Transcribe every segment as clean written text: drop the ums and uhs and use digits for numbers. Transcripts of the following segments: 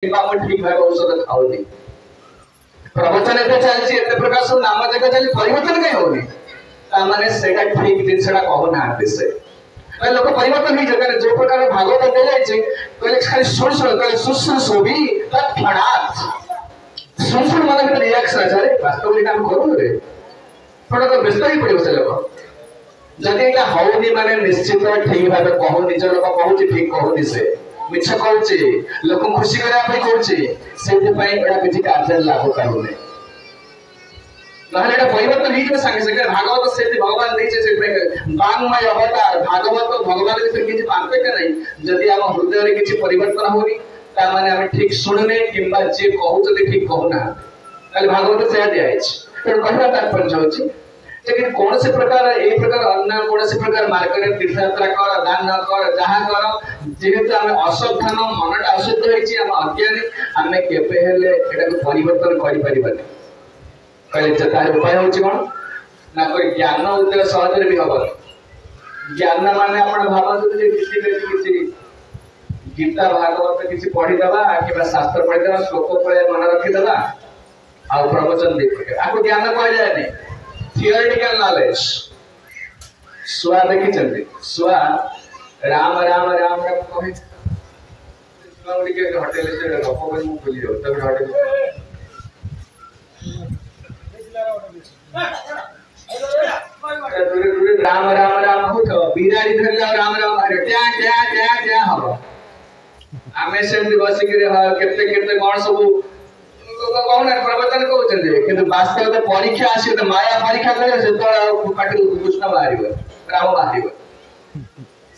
ठीक भाव औषध खाऊनी प्रवचन एते चलछि एते प्रकार सब नाम जग चली परिवर्तन कहीं होनी माने सेटा ठीक जिनसटा कहू ना से लोक परिवर्तन ही जगह जो प्रकार भागवत दे जाय छै कहले खाली सुन सुन कहले सुश्रुषोभि तत्क्षणात् सुन सुन माने भी रिएक्शन अरे वास्तव में काम करू रे थोड़ा तो व्यस्त ही पड़े से लोक जदि एटा होनी माने निश्चित ठीक भाबे कहू निज लोक कहू ठीक कहू से मिछ कहूचे लोक खुशी करा पे कहूचे सेति पई एटा किछि कार्य लागू करूने नहले एटा परिवर्तन ही संगे संगे भागवत सेति भगवान दैछे से वांगमय अवतार भागवत भगवान से किछि पार्थक्य नहीं जदि हम हृदय रे किछि परिवर्तन होनी ता माने हम ठीक सुनने किंबा जे कहूचते ठीक कहूना ताले भागवत से दिया अछि तो कहला तात्पर्य होछि लेकिन कौन से प्रकार ए प्रकार अन्य कौन से प्रकार मार्केट तीर्थयात्रा कर दान न कर जहां कर जेहेतु हम असावधान मनटा अशुद्ध होइछि हम अज्ञानी हमें केपे हेले एटा को परिवर्तन करि परिबने कहले जतार उपाय होछि कोन ना कोई ज्ञान उदय सहज रे भी हबो ज्ञान माने आपण भाबत जे किछि गीता भागवत किछि पढि दबा किबा शास्त्र पढि दबा श्लोक पढे मन रखि दबा आ प्रवचन देख आको ज्ञान कह जाय नै थियोरेटिकल नॉलेज स्वा देखी चलते स्वा राम राम राम राम कहे स्वा उड़ी के होटल से गप को मु भूली जाऊ तब होटल राम राम राम हो तो बिराड़ी धरला राम राम अरे क्या क्या क्या क्या हो आमे से बस के केते केते कोन सब कौन प्रवचन कहते किंतु वास्तव में परीक्षा आसी तो माया परीक्षा करे से तो काटू कृष्ण बाहरिबो राम बाहरिबो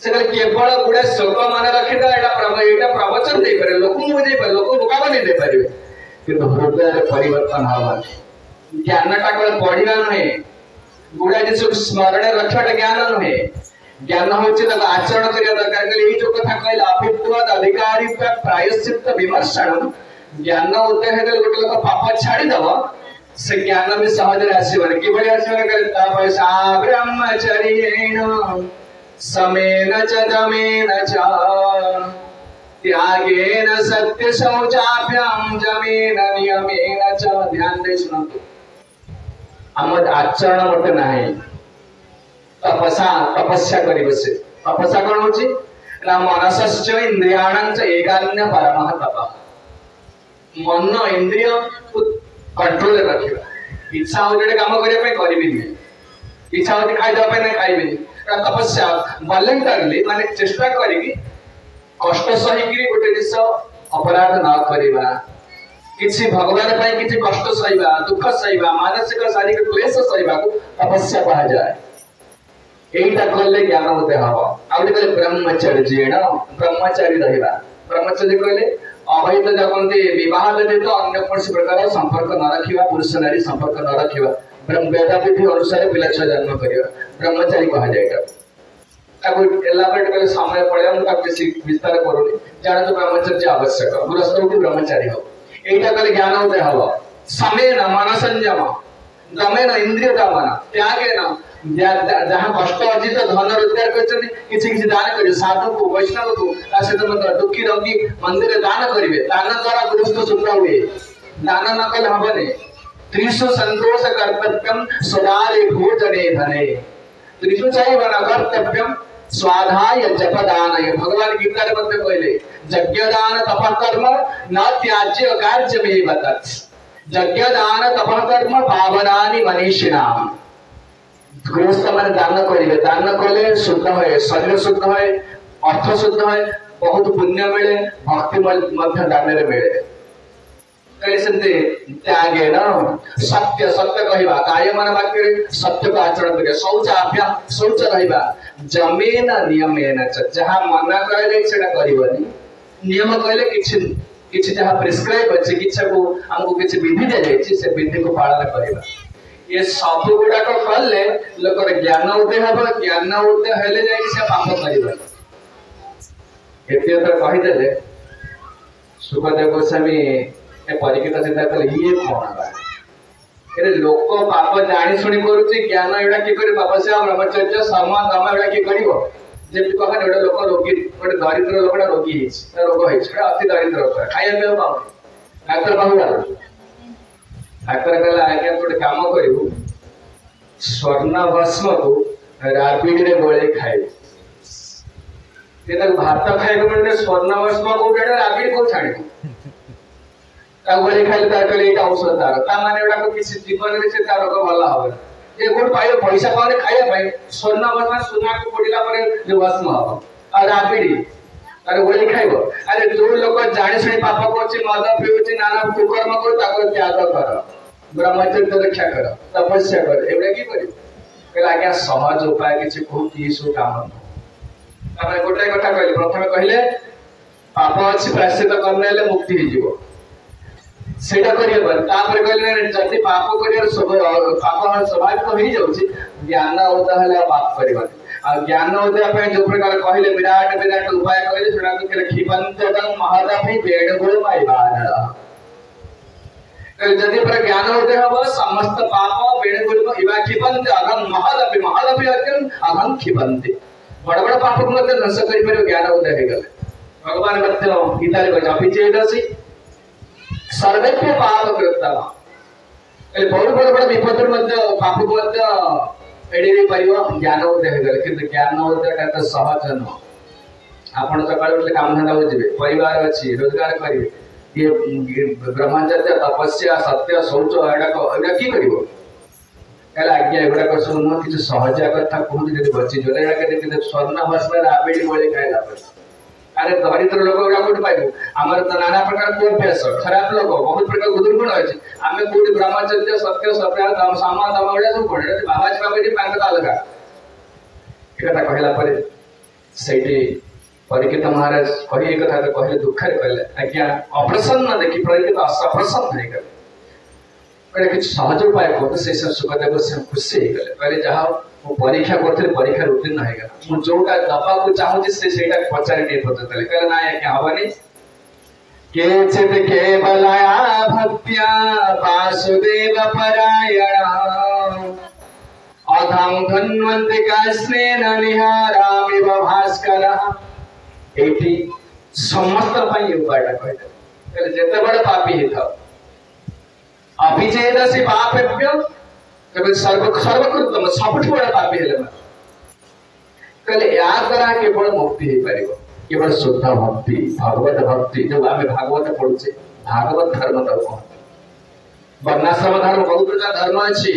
से केवल गुडे श्लोक मन रखिदा एटा प्रवचन दे पारे लोक मु दे पारे लोक मुकाबा नहीं दे पारे किंतु हृदय रे परिवर्तन हवा ज्ञान टा को पढ़िना नहीं गुडे जे स्मरण रखटा ज्ञान नहीं ज्ञान होछि त आचरण करिया दरकार के ई जो कथा कहला अभित्वद अधिकारी प्रायश्चित्त विमर्शनम ज्ञान होते है गोटे लोक पाप छाड़ी दब से ज्ञान भी सहज रे आसीबने किबळी आसीबने करे तपसा ब्रह्मचर्येण समेन च दमेन च त्यागेन सत्य शौचाभ्याम जमेन नियमेन च ध्यान दे सुनतु हमर आचरण मते नाही तपस्या करी बसे तपस्या कोन होची ना मनसश्च इंद्रियाणं च एकान्य परमः तपः मन इंद्रिय कंट्रोल रखिबा इच्छा हो जेडे काम करिया पे करबी नहीं इच्छा होती खाइ दबा पे नहीं खाइबी तपस्या वॉलंटरली माने चेष्टा करिकी कष्ट सही कि गोटे दिस अपराध न करिबा किछि भगवान पई किछि कष्ट सहीबा दुख सहीबा मानसिक शारीरिक क्लेश सहीबा को तपस्या कहा जाए एटा करले ज्ञान होते हबो आउटे कहले ब्रह्मचर्येण ब्रह्मचारी रहिबा ब्रह्मचर्य कहले अवैध जगन्ते विवाह व्यतीत अन्य कौन प्रकार संपर्क न रखिबा पुरुष नारी संपर्क न रखिबा ब्रह्म वेदाविधि अनुसार पिला छ जन्म करिबा ब्रह्मचारी कहा जाएगा ताको एलाबरेट करे समय पड़े हम का किसी विस्तार करूनी जाने तो ब्रह्मचर्य आवश्यक गृहस्थ को ब्रह्मचारी हो एटा कले ज्ञान होते हबो समेन मन संयम दमेन इंद्रिय दमन त्यागेन जहां कष्ट अर्जित धन रोजगार करछन किछि किछि दान करियो साधु को वैष्णव को आसे तो मतलब दुखी रोगी मंदिर दान करिवे दान द्वारा गृहस्थ सुख हुए दान न कल हबने त्रिषु संतोष कर्तव्यम सदारे भोजने धने त्रिषु चाहिए बना कर्तव्यम स्वाधाय जपदानय भगवान गीता रे मध्य कहले यज्ञ दान तप कर्म न त्याज्य कार्यमेव तत् यज्ञ दान तप कर्म पावनानि मनीषिणाम गृहस्थ माने दान करिवे दान कले शुद्ध होय शरीर शुद्ध होय अर्थ शुद्ध होय बहुत पुण्य मिले भक्ति मध्य दान रे मिले कले संते त्यागे न सत्य सत्य कहिबा काय मन वाक्य रे सत्य को आचरण करे शौचाभ्याम शौच रहिबा जमेन नियमेन च जहां मना कहले सेटा करिवनी नियम कहले किछि जहां प्रिस्क्राइब अछि किछि को हमको किछि विधि दे जाय से विधि को पालन करिबा ये सब गुडा को करले लोक ज्ञान उदय हबो ज्ञान उदय हेले जाय से पाप करिबा एते तो कहि देले सुखदेव गोस्वामी ए परीक्षित चिंता कले ये कोन बा ए लोक पाप जानि सुनि करूची ज्ञान एडा की करी पाप से ब्रह्मचर्य सम दम एडा की करिवो जे कहन एडा लोक रोगी गोटे दरिद्र लोकटा रोगी रोग अति दरिद्र खाया पीवा पाऊ डाक्तर पाखु गला डाक्तर कहला आज्ञा गोटे काम करू स्वर्ण भस्म को राबिड़ रे गोले खाए भात खाइबा मिलने स्वर्ण भस्म को राबिड़ को छाड़ गोले खाइले तार कहले एटा औषध तार ता माने एटा को किसी जीवन रे से तार रोग भला होबे ये कोड पाइयो पैसा पाने खाइया भाई स्वर्ण भस्म सुना को पडिला परे जो भस्म हो आ राबिड़ी अरे गोले खाइबो अरे जो लोग जानि सुनी पाप करछि मद पिउछि नाना कुकर्म कर ताको त्याग कर ब्रह्मचर्य रक्षा कर तपस्या कर एबे की करी कहला आज्ञा सहज उपाय किछि को की सु काम तमे गोटे कथा कहली प्रथमे कहले पाप अछि प्रायश्चित करनेले मुक्ति हो जीवो सेटा करिया पर तापर कहले जति पाप करिया पाप स्वाभाविक हो जाउछि ज्ञान उदय हले पाप करबा आ ज्ञान उदय पे जो प्रकार कहले विराट विराट उपाय कहले सेटा के खिपंतगं महादापि बेडगुल माइबान जदि पर ज्ञान उदय हो समस्त पाप बेडगुल इबा खिपंत अगं महादापि अगं खिपंत बड़ बड़ पाप को मत नष्ट करि पर ज्ञान उदय हे गले भगवान मत गीता रे जपि चेदसी सर्वज्ञ पाप कृतम ए बड़ बड़ विपद मध्य पाप को मध्य एडी परियो ज्ञान उदय हे गले किंतु ज्ञान उदय का तो सहज न आपण सकाळ उठले काम धंदा हो जिवे परिवार अछि रोजगार करिवे ये ब्रह्मचर्य तपस्या सत्य शौच एडा की करिवो कहला आज्ञा एगुड़ा को सुनो किछ सहज कथा कहूँ जदि बची जो एडा के स्वर्ण भस्म राबिड़ी बोले खाइला अरे दरिद्र लोक गुड़ा कोठी पाइबो हमर त नाना प्रकार को अभ्यास खराब लोक बहुत प्रकार गुदुरगुण अछि आमे कोठी ब्रह्मचर्य सत्य सत्य दम सामा दम उडा सब कोठी बाबाजी बाबाजी पांगत अलगा एकटा कहला परे सेठी परीक्षित महाराज कही एक कथा तो कहले दुख रे कहले आज्ञा अप्रसन्न देखि परीक्षित असप्रसन्न है गले कहले कि सहज उपाय को से सुखदेव से खुशी हे गले कहले जहा वो परीक्षा करते परीक्षा उत्तीर्ण है मु जोटा दबा को चाहू से सेटा पचारे नहीं पचतले कहले ना आज्ञा हवनी केचित केवलया भक्त्या वासुदेव परायण अधं धन्वन्ति कास्नेन निहारामि भास्करः एठी समस्त पई उपायटा कहले कहले जते बड़ पापी हे था अभिचेदसि पापेभ्यो कबे सर्वकृतम सबठ बड़ पापी हेले कहले या द्वारा केवल मुक्ति हे परिबो केवल शुद्ध भक्ति भगवत भक्ति जो आमे भागवत पढुचे भागवत धर्म त को वर्णाश्रम धर्म बहुत प्रकार धर्म अछि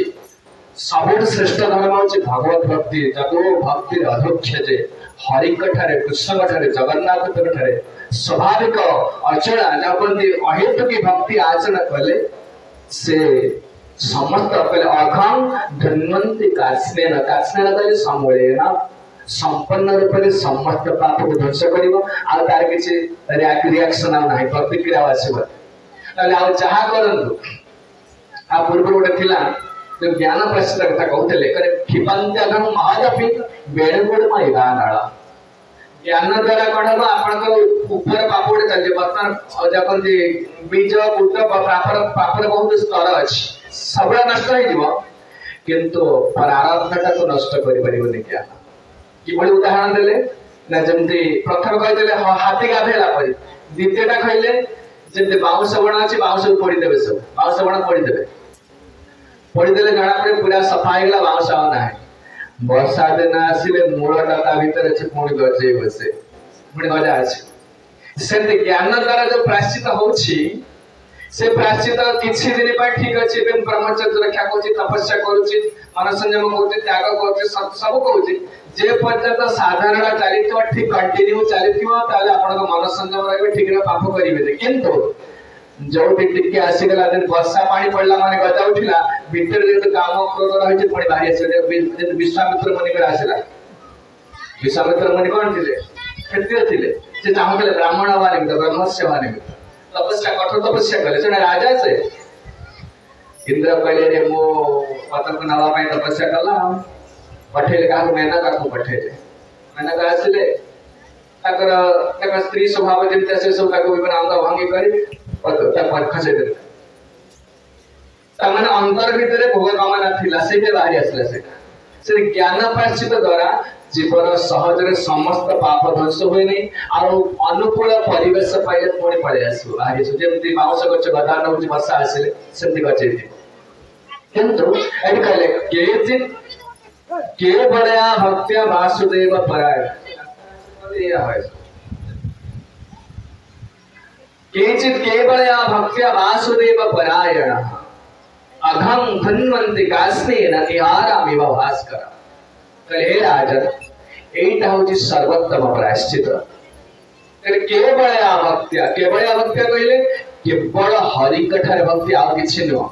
सबुठ श्रेष्ठ धर्म अछि भगवत भक्ति जतो भक्ति अधोक्षजे हरि कठारे कृष्ण कठारे जगन्नाथ कठारे स्वाभाविक अचला जबंदी अहेतु की भक्ति आचरण कले से समस्त पहले अघं धन्वन्ति कास्नेन कहले समूलेन संपन्न रूप से समस्त पाप को ध्वंस करिवो आ तार किछि रिएक्शन नाही प्रतिक्रिया आसीबो ताले आ जहा करंतु आ पूर्व गोटे थिला जो ज्ञान प्रश्न कथा कहते करे क्षिपंत्यगं महादपि बेडगुड मैदानाळ ज्ञान द्वारा कौन हम आपन ऊपर पापड़ चल बर्तमान जपंती बीज गुट पापर बहुत स्तर अछि सबरा नष्ट हो जीव किंतु प्रारब्धटा को नष्ट करि परिबो ज्ञान कि बड़ी उदाहरण देले ना जमती प्रथम कहि देले हाथी गाधेला परि द्वितीयटा कहले जते बाउंस बण अछि बाउंस पड़ी देबे सब बाउंस बण पड़ी देले जणा पड़े पूरा सफा हेला बाउंस आ नाही वर्षा दिन आसिले मूलटा ता भीतर अछि पुणी गजे बसे पुणी गजा अछि से ज्ञान द्वारा जो प्रायश्चित होछि से प्रायश्चित किछि दिन पर ठीक अछि एवं ब्रह्मचर्य रक्षा कोछि तपस्या करूछि मन संयम कोछि त्याग कोछि सब कोछि जे पर्यंत साधारण चालितो ठीक कंटिन्यू चालितो ताले आपन मन संयम रहबे ठीक रे पाप करिवे किंतु जो टिके आसी गला दिन वर्षा पानी पड़ला माने गजा उठिला भीतर जे काम कर रहि छै पुणी बाहर आसे विश्वामित्र मुनि कर आसिला विश्वामित्र मुनि कोन थिले क्षत्रिय थिले से चाहले ब्राह्मण वाले ब्रह्मस्य वाले तपस्या कठोर तपस्या कले से राजा से इंद्र कहले रे मो पतन को नवा ପାଇଁ तपस्या कला पठेले का मैना का को पठेले मैना का आसिले ताकर स्त्री स्वभाव जेते से सब का विवन अंग भंगी करी पर खसे दे तमन अंतर भीतर भोग कामना थिला से बाहर आसला से ज्ञान प्रायश्चित द्वारा जीवन सहजरे समस्त पाप ध्वंस हुए नहीं आउ अनुकूल परिवेश पाइले पुणी पड़े आसो बाहरी जमी बाउंस गच गदा नौ वर्षा आसिले सेमती गचे किंतु एट कहले के बड़या भक्त्या वासुदेव पराय केचित केवलया भक्त्या वासुदेव परायण अघम धन्वंति कास्नेन निहारामिव भास्कर हे राजन एटा होची सर्वोत्तम प्रायश्चित केवलया भक्त्या कहले केवल हरि कठार भक्ति आउ किछि न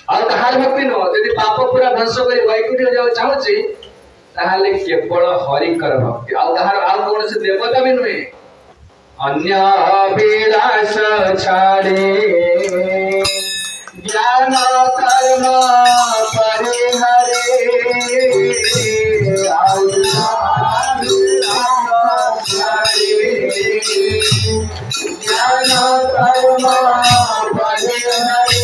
और कहार भक्ति न यदि पाप पूरा ध्वंस करी वैकुंठ जाओ चाहूची ताहाले केवल हरि कर भक्ति और कहार आउ कोन से देवता भी नुहे अन्य अभिलाष छाड़े ज्ञान कर्म परिहरे ज्ञान कर्म परिहरे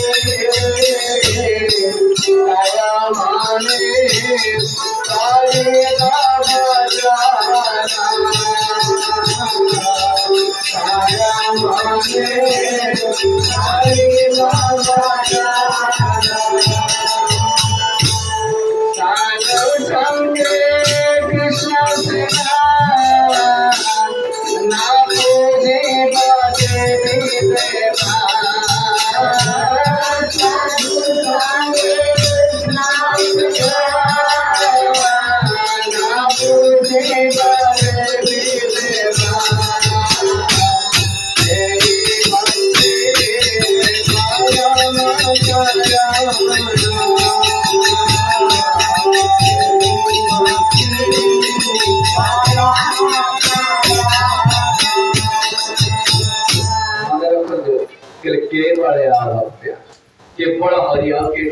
केवल हरिया के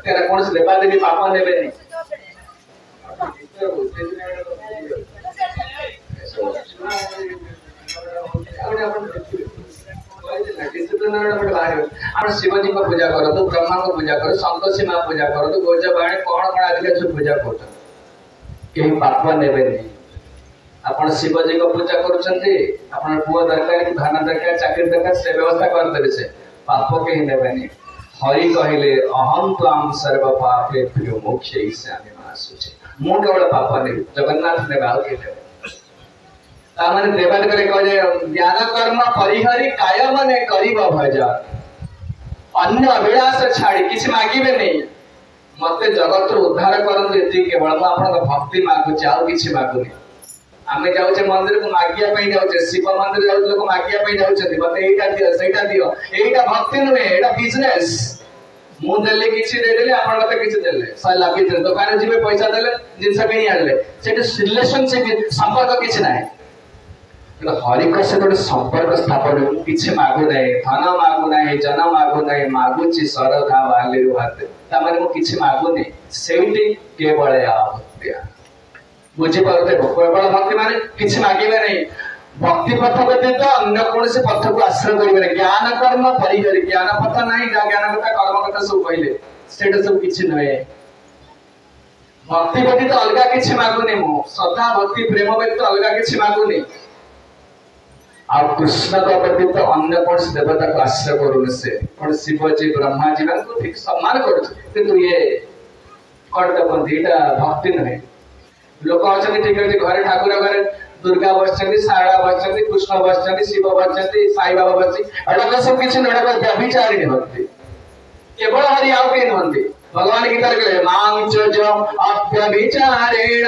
तेरा कौन से देवा देवी पापा नेबे नहीं शिवजी को पूजा करो तो ब्रह्मा को पूजा करो संतोषी मां पूजा करो तो गोज बाणे कौन कौन आदि सब पूजा करते केही पापा नेबे नहीं आपण शिवजी को पूजा करूछंती आपण पुआ दरकार कि धान दरकार चाकरी दरकार से व्यवस्था कर देबे से पाप के ही नेबे नहीं हरि कहले अहम त्वाम सर्व पापे प्रिय मोक्ष ईशाने मासुचे मु केवल पाप नहीं जगन्नाथ ने बाल के देवे ता माने देवाद करे कहे ज्ञान कर्म परिहरि काय माने करिब भजा अन्य अभिलाष छाड़ी किछ मागिबे नहीं मते जगत रो उद्धार करन एति केवल म आपन भक्ति मागु जाऊ किछ मागुनी आमे जाउचे मंदिर को मागिया पई जाउचे शिव मंदिर जाउचे लोक मागिया पई जाउचे मते एटा दियो सेटा दियो एटा भक्ति नुहे एटा बिजनेस मु देले किछि दे देले आपण मते किछि देले सय लागी दे दुकान जिबे पैसा देले जिंस किनि आले सेटा रिलेशनशिप संपर्क किछि नाही तो हरि का से तो संपर्क स्थापन किछि मागु नाही धन मागु नाही जन मागु नाही मागुची सरधा वाले हाते ता माने मु किछि मागु नाही सेठी केवल या भक्ति बुझी पारते केवल भक्ति माने किछि मागिबे नहीं भक्ति पथ व्यतीत अन्य कौन से पथ को आश्रय करिबे ज्ञान कर्म परिहरि ज्ञान पथ नहीं ज्ञान कथा कर्म कथा सब कहले सेटा सब किछि नहे भक्ति व्यतीत अलगा किछि मागुनी मु श्रद्धा भक्ति प्रेम व्यतीत अलगा किछि मागुनी आ कृष्ण का व्यतीत अन्य कौन से देवता को आश्रय करूने से कौन शिव जी ब्रह्मा जी को ठीक सम्मान करू किंतु ये कर्तव्य पंथीटा भक्ति नहीं लोक अच्छा ठीक है घरे ठाकुर घरे दुर्गा बसचंदी सारा बसचंदी कृष्ण बसचंदी शिव बसचंदी साई बाबा बसची एटा सब किछ नडा व्यभिचारिणी भक्ति केवल हरि आउ के नहंती भगवान गीता कहले मां च जो अव्यभिचारेण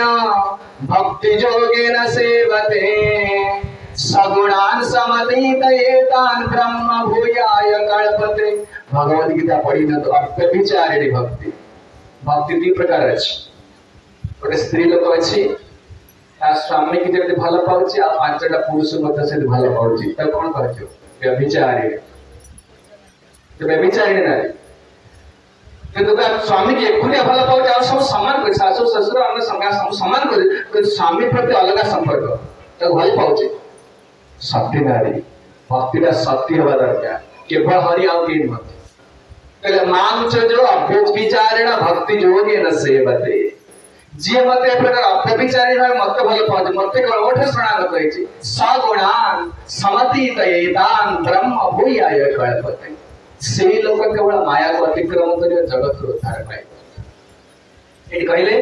भक्ति योगेन सेवते सगुणान समतीतयेतान ब्रह्म भूयाय कल्पते भगवत गीता पढ़ी न तो अव्यभिचारिणी भक्ति भक्ति दी प्रकार अछि गोटे स्त्री लोक अछि स्वामी की जब भल पाउची आ पांचटा पुरुष मत से भल पाउची त कोन कहजो व्यभिचारी तो व्यभिचारी नारी किंतु का स्वामी के एकुटिया भल पाउची आ सब समान कर सासु ससुर अन्य समान कर स्वामी प्रति अलग संपर्क त भल पाउची सत्य नारी भक्तिटा सत्य होबा दरकार केवल हरि आउ के मत कहले मां जो अव्यभिचारेण भक्ति योगे न सेवते जी मत अव्यभिचारी भाव मत भल पाते मत गोटे शरणागत होती सगुणान समतीतान ब्रह्म भूयाय कल्पते से लोक केवल माया को अतिक्रम कर जगत को उद्धार पाए कहले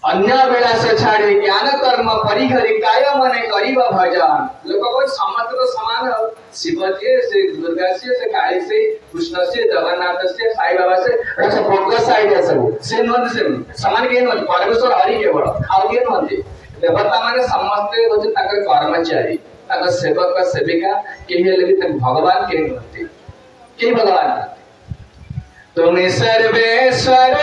अन्य विलास छाड़ी ज्ञान कर्म परिहरी काय मने करिबा भजन लोक को समस्त समान शिव से दुर्गा से काली से कृष्ण से जगन्नाथ से साई बाबा से सब प्रोग्रेस आइडिया से नन से समान के नन परमेश्वर हरि केवल आउ के नन देवता माने समस्त होचे ताकर कर्मचारी ताकर सेवक सेविका के हेले भी भगवान के नन के भगवान तुम्हें सर्वेश्वरेश्वर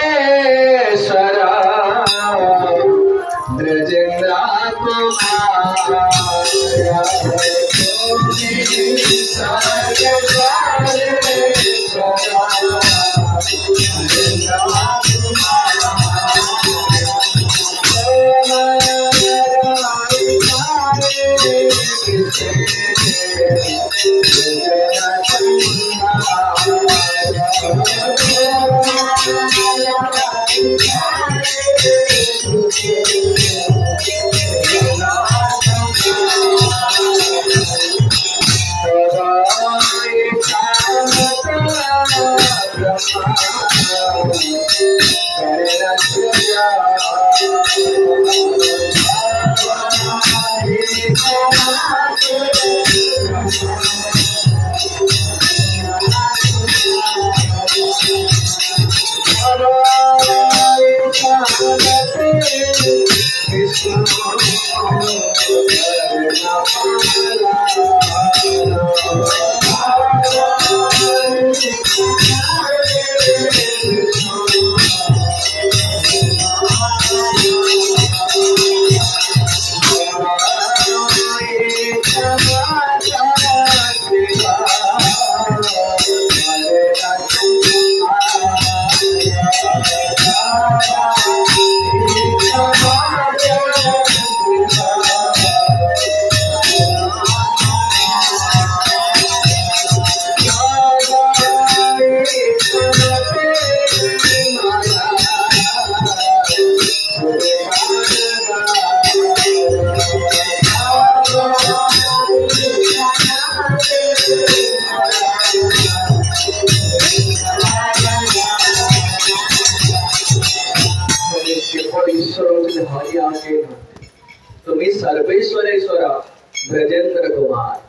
ब्रजेंद्र कुमार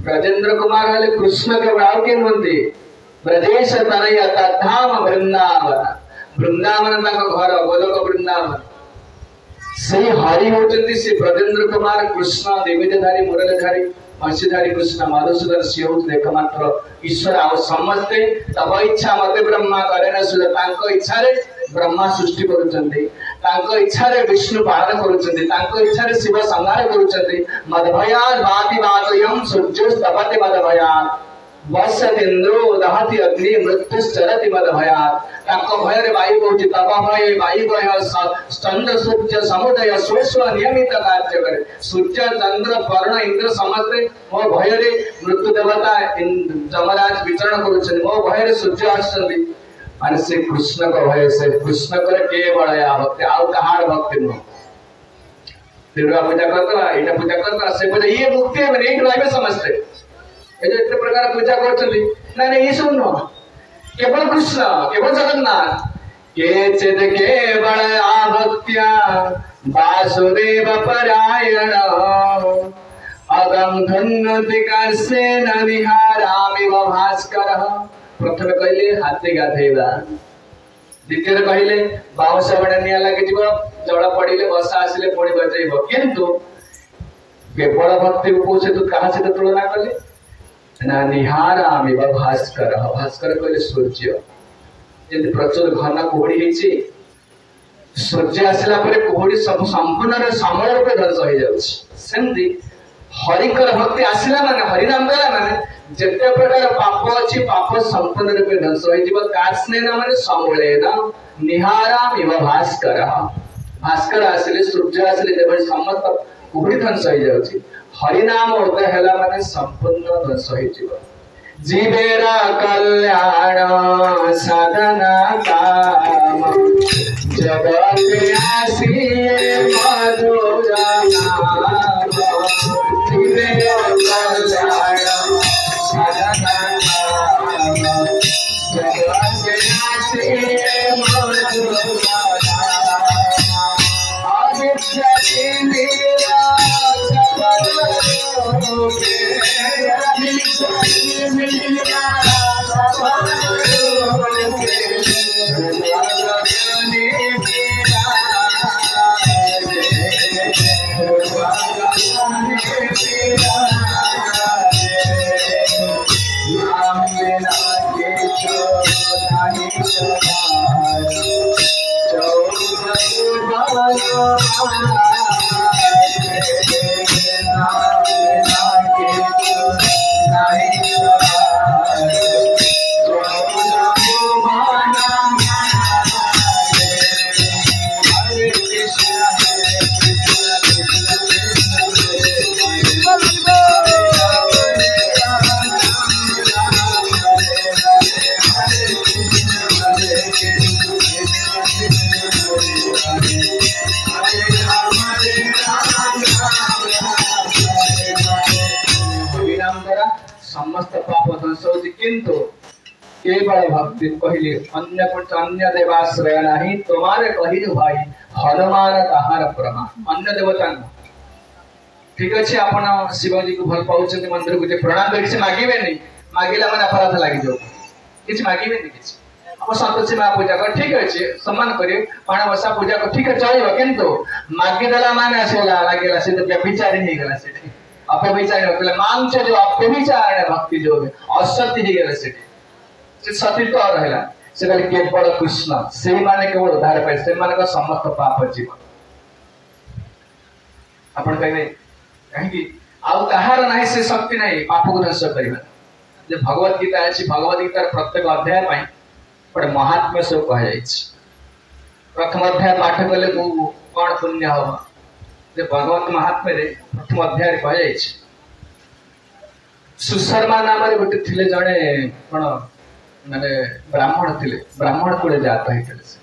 ब्रजेंद्र कुमार हले कृष्ण के बड़ाव के मंदी ब्रजेश तनय तद्धाम वृंदावन वृंदावन तक घर गोलोक वृंदावन से हरि होचंदी से ब्रजेंद्र कुमार कृष्ण देवीधारी मुरलीधारी हंसीधारी कृष्ण मधुसूदन से होत एकमात्र ईश्वर आ समस्ते तब इच्छा मते ब्रह्मा करेना सुले तांको इच्छा रे ब्रह्मा सृष्टि करूचंदी तांको इच्छा रे विष्णु पालन करूचंदी तांको इच्छा रे शिव संहार करूचंदी मदभयान बाति बातयम सूर्य तपति मदभयान वसतेन्द्रो दहति अग्नि मृत्युश्चरति मदभयान तांको भय रे वायु कहूची तब भय वायु भय चंद्र सूर्य समुदय स्वस्व नियमित कार्य करे सूर्य चंद्र वर्ण इंद्र समस्ते मो भय रे मृत्यु देवता जमराज विचरण करूचंदी मो भय रे सूर्य आछंदी माने से कृष्ण को भय से कृष्ण करे केवल या भक्ति आउ कहार भक्ति न दुर्गा पूजा करता एटा पूजा करता से पूजा ये मुक्ति है मैंने एक लाइव समझते ये जो इतने प्रकार पूजा करछंदी ना नहीं ये सुनो केवल कृष्ण केवल जगन्नाथ के चिद केवल आभक्त्या वासुदेव परायण अगम धन्यति कर्षेण विहारामि भास्करः प्रथम कहले हाथी गाधेबा द्वितीय कहले बाउंस बडा निया लागि जीव जड़ पड़िले बसा आसिले पड़ी बजाइबो किंतु केवल भक्ति उपसे तो कहां से तुलना कले ना निहारामि भास्करः भास्कर कहले सूर्य जदि प्रचुर घन कोहड़ी हेछि सूर्य आसिला परे कोहड़ी सब संपूर्ण रे समय रूपे ध्वंस हो जाउछि सेंती हरिकर भक्ति आसिला माने हरि नाम गला माने जेते प्रकार पाप अछि पाप संपूर्ण रूपे ध्वंस हो जिवो कास्ने ना माने समूलेना निहारामि भास्करः भास्कर आसिले सूर्य आसिले जेबे समस्त कोहड़ी ध्वंस हो जाउछि हरि नाम उदय हला माने संपूर्ण ध्वंस हो जिवो जीवेरा कल्याण साधना काम जगत समस्त पाप ध्वंस होती किंतु केवल भक्ति कहली अन्य कुछ अन्य देवाश्रय नहीं तुम्हारे कही भाई हनुमान ताहार प्रमाण अन्य देवता ठीक अच्छे आपण शिवजी को भल पाउछन मंदिर को जे प्रणाम कर से मागिबे नहीं मागिला माने अपराध लागि जाऊ किछ मागिबे नहीं किछ हम संतोषी मां पूजा कर ठीक अच्छे सम्मान करियो पाण बसा पूजा को ठीक है चलिबो किंतु मागी देला माने आसेला लागिला से तो व्यभिचारी नहीं गला से अपविचार होतले मांग जो अपविचार भक्ति जो असत्य ही गले से सतीत्व रहला से कहले केवल कृष्ण से माने केवल उद्धार पाए से माने का समस्त पाप जीव आपण कहबे कहीं कि आउ कहार नाही से शक्ति नाही पाप को ध्वंस करबा जे भगवत गीता अछि भगवत गीता प्रत्येक अध्याय पई बड़े महात्म्य सब कह जाय अछि प्रथम अध्याय पाठ कले को कोन पुण्य होबा जे भगवत महात्म्य रे प्रथम अध्याय कह जाय अछि सुशर्मा नाम रे गोटे थिले जणे कोन माने ब्राह्मण थिले ब्राह्मण कोले जात हितले से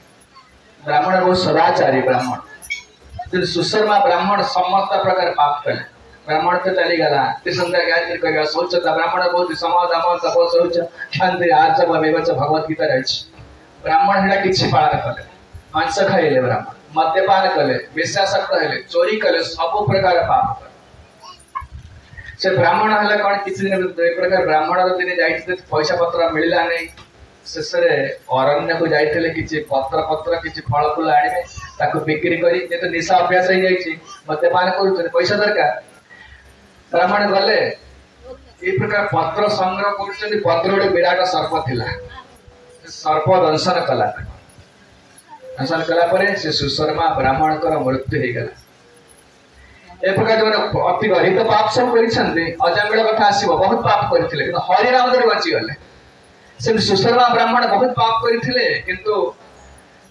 ब्राह्मण बहुत सदाचारी ब्राह्मण सुशर्मा ब्राह्मण समस्त प्रकार पाप कले ब्राह्मण तो चली गला ते संध्या गायत्री करबा शौचता ब्राह्मण बहुत समाज दाम तप शौच शांति आर्जव विवच भगवत गीता रहछि ब्राह्मण हेला किछि पालन कले मांस खाइले ब्राह्मण मद्यपान कले विश्वासक्त हेले चोरी कले सब प्रकार पाप कले से ब्राह्मण हेला कोन किछि दिन दो प्रकार ब्राह्मण दिन जाइते पैसा पत्र मिलला नै शेषरे अरण्य को जाइते किसी पत्र किसी फल फूल आने ताको बिक्री करी जे तो निशा अभ्यास हो जाइए मद्यपान कर पैसा दरकार ब्राह्मण गले ये प्रकार पत्र संग्रह कर पत्र गोटे विराट सर्प थिला सर्प दंशन कला दंशन कला परे से सुशर्मा ब्राह्मण कर मृत्यु हो गला ए प्रकार जो अति गहित पाप सब करिसंते अजामिल कथा आसीबो बहुत पाप करथिले किंतु हरिराम दर बची गले से सुशर्मा ब्राह्मण बहुत पाप करथिले किंतु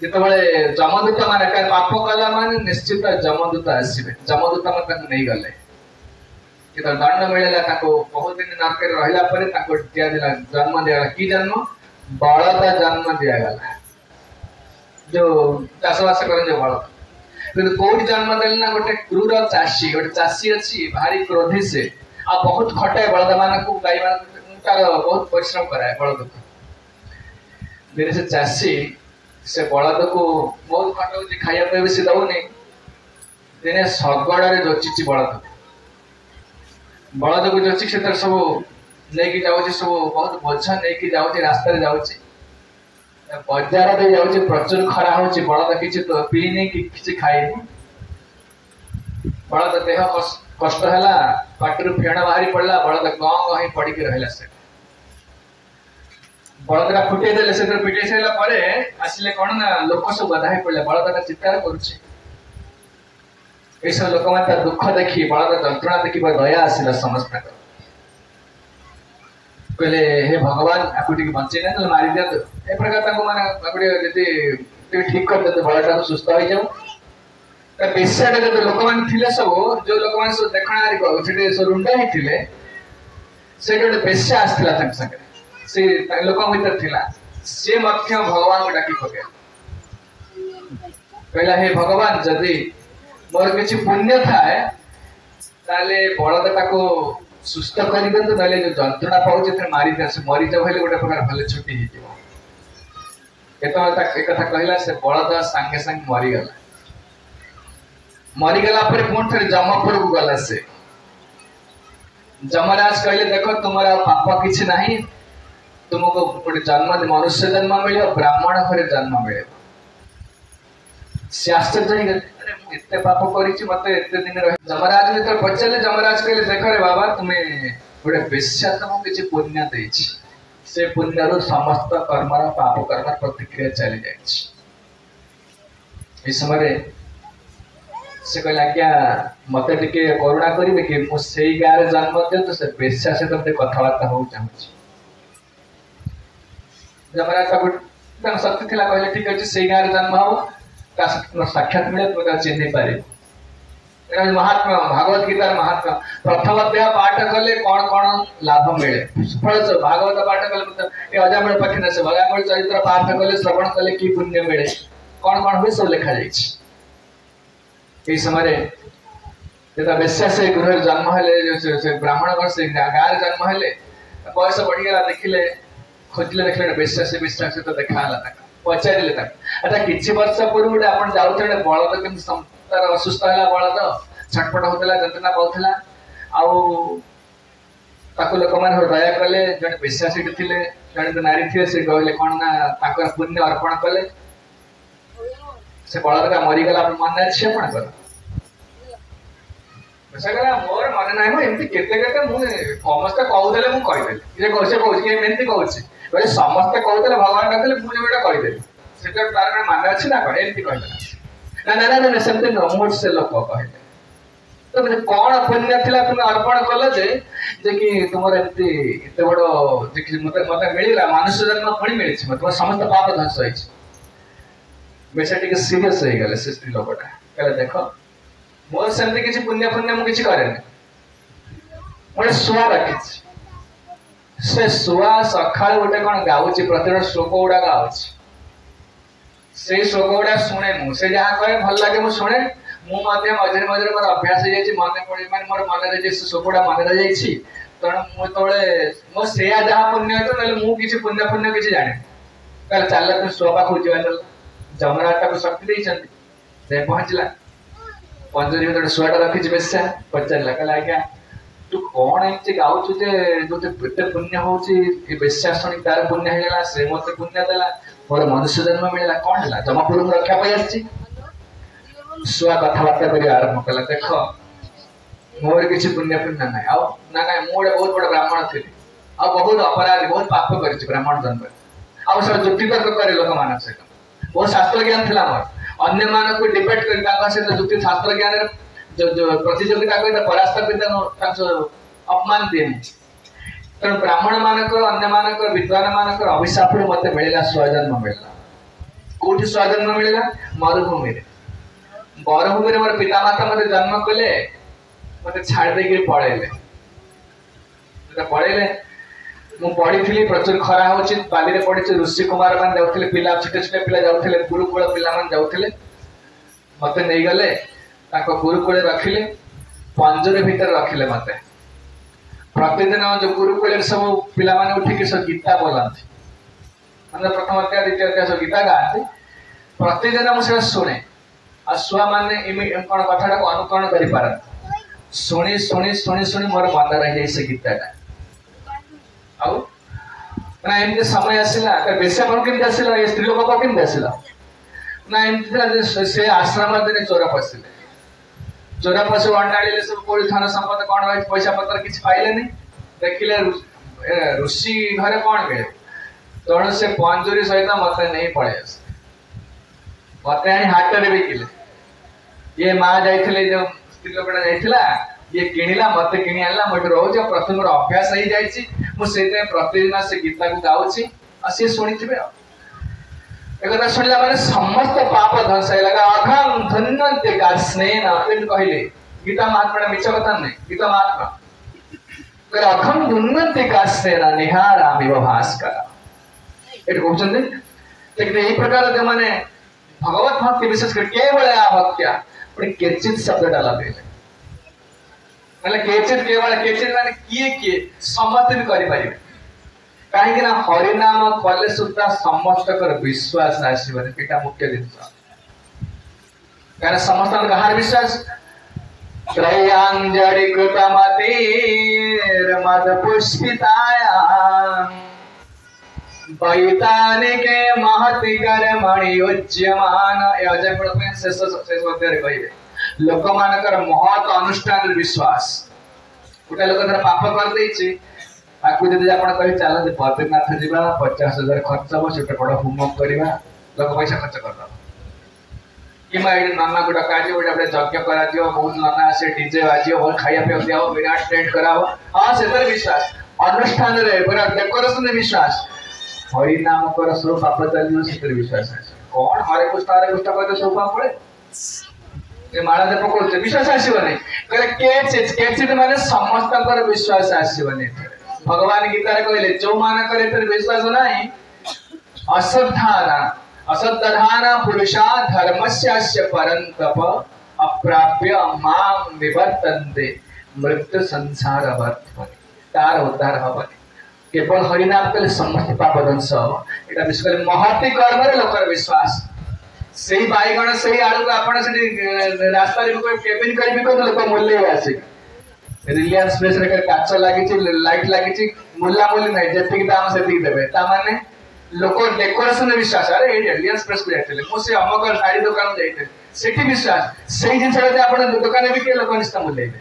जेतबळे जमदूत माने का पाप कला माने निश्चित जमदूत आसीबे जमदूत माने ताको नै गले किंतु दंड मिलेला ताको बहुत दिन नरक रे रहिला परे ताको दिया दिला जन्म दिया की जन्म बळद जन्म दिया गला जो चाषबास करे जो बळद किंतु कोट जन्म देलना गोटे क्रूर चाषी अछि भारी क्रोधी से आ बहुत खटाए बळद मान को गाय मान तार बहुत परिश्रम कराए बळद दिन से चाषी से बळद को बहुत खटाउ जे खाया पे से दउनी दिने सगड़ रे जोचिची बळद को जोची क्षेत्र सब लेके जाउची सब बहुत बोझा लेके जाउची रास्ता रे जाउची बाजार दे जाउची प्रचुर खरा होची बळद किछि तो पीनी किछि खाइनी बळद देह कष्ट हला पाटरू फेण बाहरी पड़ला बळद गंग ही पड़ी के रहला से बळदरा फुटे देले से पिटे सेला परे आसिले कोन ना लोक सब बधाई पड़ले बळदरा चित्कार करूची ऐसा लोक माता दुख देखी बळद जंत्रणा देखी दया आसिला समस्त कहले हे भगवान आपको ठीक बंचे ना मारी दिया तो ए प्रकार ताको माने आपडे जति ठीक कर देते बळदरा सुस्त हो जाऊ त बेसाडे जो लोक मान थिले सब जो लोक मान सब देखणारी को छटे सो रुंडा ही थिले से गोटे बेसा आस्थिला तक संगे से लोक भीतर थिला से मध्य भगवान को डाकी पके कहला हे भगवान जदि मोर किसी पुण्य थाए ताले बलदटा को सुस्थ कर दिंतु ना जो जंत्रणा पाऊे मारी दिया मरी जाओ गोटे प्रकार भले छुट्टी हो एक कथा कहला से बलद सांगे सांगे मरीगला मरीगला पुणी थे जमपुर को गला से जमराज कहले देखो तुम्हारा पाप किसी ना तुमको गोटे जन्म मनुष्य जन्म मिले ब्राह्मण घरे जन्म मिले से आश्चर्य एते पाप करी मत दिन जमराज जो पचारे जमराज कहले देख रे बाबा तुम्हें गोटे बेश्या तुमको किसी पुण्य दे से पुण्य समस्त कर्मर पाप कर्म प्रतिक्रिया चली जाए समय से कहले आज्ञा मत टे करुणा करेंगे कि मुझे गाँव जन्म दिंतु से बेश्या सहित तो कथबार्ता हो चाहूँगी जमराज शक्ति थी कहले ठीक अच्छे से गाँव जन्म हम साक्षात मिले तुम चिन्ह पारे महात्मा भागवत गीतार महात्मा प्रथम अध्याय पाठ कले कौन कौन लाभ मिले फल भागवत पाठ कले अजामिल पक्षी से अजामिल चरित्र पाठ कले श्रवण कले कि पुण्य मिले कौन कौन हुए सब लिखा जाए समय बेश्या से गृह जन्म है ब्राह्मण से गाँव जन्म है बयस बढ़ीगला देखिले खोजिले देखिले बेश्या से विश्वास तो देखा पचारे अच्छा किसी वर्ष पूर्व गोटे आप जाऊे बलद के असुस्थ है बलद छटपट होता जंत्रणा पाला लोक मैंने दया कले जड़े बेश्या से जड़े नारी थे से कहले कौन ना पुण्य अर्पण कले से बलद का मरीगला मन अच्छे आपंकर मोर मन ना एमती केते समस्ते कहते मुझे कहूँ समस्ते कहते भगवान कहते मुझे गोटे कहीदेली से तार मान अच्छी ना कौन एमती कहला ना ना ना सेमती नुह से लोक कहले तो कौन पुण्य थिला तुम अर्पण कल जे कि तुम एमती एत बड़ मत मिलला मनुष्य जन्म पुणी मिली तुम समस्त पाप ध्वंस हो बेसा टे सीरीयस हो गले से स्त्री लोकटा कहले देख मोर सेमती किसी पुण्य पुण्य मुझे कैनि गोटे शुआ रखी से शुआ सका गोटे कौन गाँच प्रतिदिन श्लोक गुड़ा गाँच से श्लोक गुड़ा शुणे मुझे जहाँ कहे भल लगे मुझे शुणे मुझे मझे मझे मोर अभ्यास हो मन पड़े मैं मोर मन श्लोक गुड़ा मन रही तेणु मुझे जहाँ पुण्य होता ना मुझे पुण्य पुण्य किसी जाने कल चल तुम शुआ पाखु जा जमराज को शक्ति दे पहुँचला पंजरी में शुआटा रखी बेश्या पचारा कहला आज्ञा तू कौन एमती गाँचु जो एते पुण्य हो बेश्या शुणी तार पुण्य होगा से मत पुण्य देला मोर मनुष्य जन्म मिलला कौन है जमापुर रक्षा पाई शुआ कथबार्ता कर आरंभ कला देख मोर किसी पुण्य पुण्य ना ना ना मुझे बहुत बड़ा ब्राह्मण थी बहुत अपराधी बहुत पाप कर ब्राह्मण जन्म सब जुक्ति तर्क करे लोक मान सहित बहुत शास्त्र ज्ञान थी मोर अन्य मान को डिबेट कर सहित जुक्ति शास्त्र ज्ञान जो प्रतियोगिता कर परास्त अपमान दिए तेणु ब्राह्मण मानक अन्य मानक विद्वान मानक अभिशाप मत मिलला स्वजन्म मिलला कौटी स्वजन्म मिलला मरुभूमि मरुभूमि मोर पितामाता मत जन्म कले मत छाड़ दे पड़ेले पड़ेले मु पढ़ी प्रचुर खरा हो बाली पड़ी ऋषि कुमार मान जाते पिला छोटे छोटे पिला जाते गुरुकुल पिला जाते मत नहीं गले गुरुकुल रखिले पंजरी भितर रखिले मत प्रतिदिन जो गुरुकुल सब पिला माने उठिक सब गीता बोलती मैंने प्रथम अध्याय द्वितीय अध्याय सब गीता गाती प्रतिदिन मुझे शुणे आ छुआ मैंने कौन कथा को अनुकरण कर शुणी शुणी शुणी शुणी मोर मन रही से गीताटा ना एमती समय आसला बेश्या कौन केमती आसला ये स्त्री लोक केमती आसला ना एमती से आश्रम दिन चोर पशिले चोर पशु अंडाड़े सब कोड़ी धन संपद कौन रही पैसा पत्र किसी पाइले देखिले ऋषि घरे कौन मिले तेणु से पंजुरी सहित मत नहीं पड़े मत आनी हाथ में बिकिले ये माँ जाइए जो स्त्री लोकटा जाइला ये किणिला मत किणी आनला मोटे रोज प्रथम अभ्यास हो जाए मुझे प्रतिदिन से गीता को गाँची सी शुणी एक शुणिला मैंने समस्त पाप ध्वंस लगा अघम धन्यते स्नेह कहले गीता महात्मा मिछ कथा नहीं गीता महात्मा अघम धन्यते स्नेह निहारामिव भास्कर ये कहते यही प्रकार जो मैंने भगवत भक्ति विशेष कर केवल या भक्त्या केचित शब्द डाला केचित केवल केचित माने किए समस्त भी करि परिबे कहीं हरि नाम कले सुद्धा समस्त विश्वास आसबन एटा मुख्य जिनस कारण समस्त कहार विश्वास त्रयांजलि कृतमतेर मद पुष्पिताया वैतानिके महति कर्मणि उच्यमान अजय पड़े शेष अध्याय कहे लोक मानकर महत अनुष्ठान विश्वास गोटे लोक धर पाप कर देछि ताकू जदि आपण कहि चल बद्रीनाथ जीवा 50,000 खर्च हो से बड़ होम करवा लोक पैसा खर्च कर कि नाना को डका गोटे यज्ञ करा बहुत नाना आसे डीजे बाजी बहुत खाया पे दिया विराट टेंट करा हाँ से विश्वास अनुष्ठान रे पूरा डेकोरेशन विश्वास हरि नाम कर सब पाप चलियो से विश्वास कौन हरे कृष्ण कहते सब पाप पड़े ये माला जप करते विश्वास आसीबनी कहले केचित माने समस्त विश्वास आसीबनी भगवान गीता रे कहले जो मान करे तर विश्वास नाही अश्रद्धान पुरुषा धर्मस्यास्य परंतप अप्राप्य मां निवर्तन्ते मृत्यु संसार वर्तते तार उद्धार हबनी केवल हरिनाम कले समस्त पाप ध्वंस एटा विश्व महति कर्म रे लोकर विश्वास सेही बाईगण सेही आलू आपण से रास्ता रे कोई केबिन करबी को लोक मूल्य आसे रिलायंस प्रेस रे काच लागी छि लाइट लागी छि मूल्य मूल्य नै जति दाम सेति देबे ता माने लोक डेकोरेशन विश्वास अरे रिलायंस प्रेस को जाइतले मो से अमक साड़ी दुकान जाइतले सेठी विश्वास सेही जिंस रे आपण दुकान भी के लोक निष्ठा मूल्य दे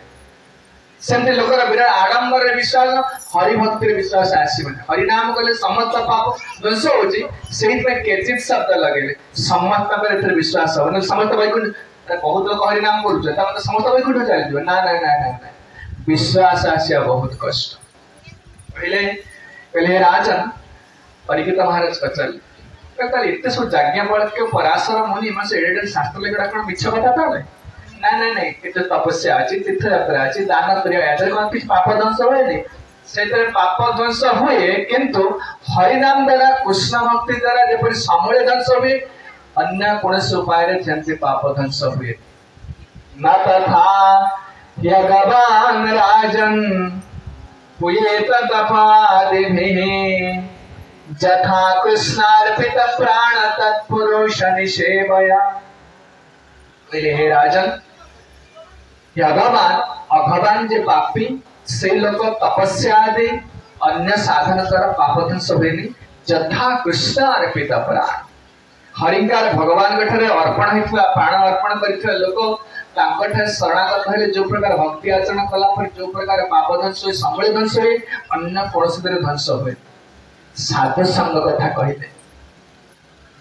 सेमते लोकर विराट आडंबर रे विश्वास हरि भक्ति रे विश्वास आसीबन हरि नाम कले समस्त पाप ध्वंस होची सेही पे केचित शब्द लगेले समस्त पर एथरे विश्वास हो समस्त वैकुंठ बहुत लोग हरि नाम बोलु ता मतलब समस्त वैकुंठ चल दियो ना ना ना ना विश्वास आसिया बहुत कष्ट पहले पहले राजन परीक्षित महाराज पचल कहता इतने सब जाज्ञा बल के पराशर मुनि मसे एडे शास्त्र लेखा कोन मिछ कथा ताले ना ना नहीं कित तपस्या अछि तीर्थ यात्रा अछि दान करिया यात्रा कोन किछ पाप ध्वंस होय नै सेतरे पाप ध्वंस होय किंतु हरि नाम द्वारा कृष्ण भक्ति द्वारा जेपरि समूल ध्वंस होय अन्य कोनसे उपाय रे जंते पाप ध्वंस होय न तथा यगवान राजन पुयेत तपादिभिः जथा कृष्णार्पित प्राण तत्पुरुष निषेवया हे राजन अभवान जे पापी से लोक तपस्या आदि अन्य साधन द्वारा पाप ध्वंस होनी जथा कृष्ण अर्पित प्राण हरिंकार भगवान गठरे अर्पण होइतला प्राण अर्पण करितला लोक तांकठे शरणागत हेले जो प्रकार भक्ति आचरण कला पर जो प्रकार पाप ध्वंस होय समूल ध्वंस होय अन्य कोनसे ध्वंस होय साधु संग कथा कहिले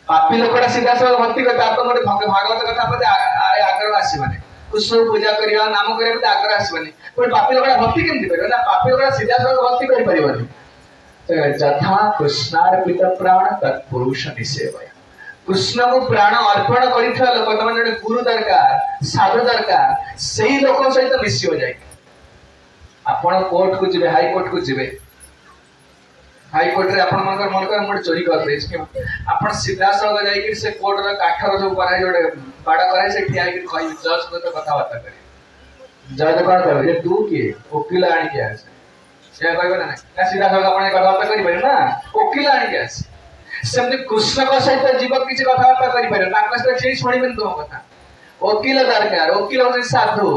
पापी लोकड़ा सीधा साधा भक्ति करता आप मोटे भागवत कथा पते आग्रह आसीबने कृष्ण पूजा करिया नाम करिया पते आग्रह आसीबने पर पापी लोकड़ा भक्ति केमति करियो ना पापी लोकड़ा सीधा साधा भक्ति करि परिबनी जथा कृष्णार्पित प्राण तत्पुरुष निसेवया कृष्ण को प्राण अर्पण करिथला लोक तमन जने गुरु दरकार साधु दरकार सेही लोक सहित मिसी हो जाय आपण कोर्ट को जिवे हाई कोर्ट को जिवे हाई कोर्ट रे आपण मनकर मोड चोरी कर देछ के आपण सीधा सळग जाय कि से कोर्ट रे काठर जो कराय जोडे बाडा कराय से ठिया कि कहि जज को तो कथा बात करी जज कोन कर जे तू के वकील आनी के आसे से कहबे ना ना सीधा सळग आपण कथा बात करि बरे ना वकील आनी के आसे सेमते कृष्ण को सहित जीव किछि कथा बात करि बरे ना कष्ट से सुनिबेन तो कथा वकील दरकार वकील होते साधु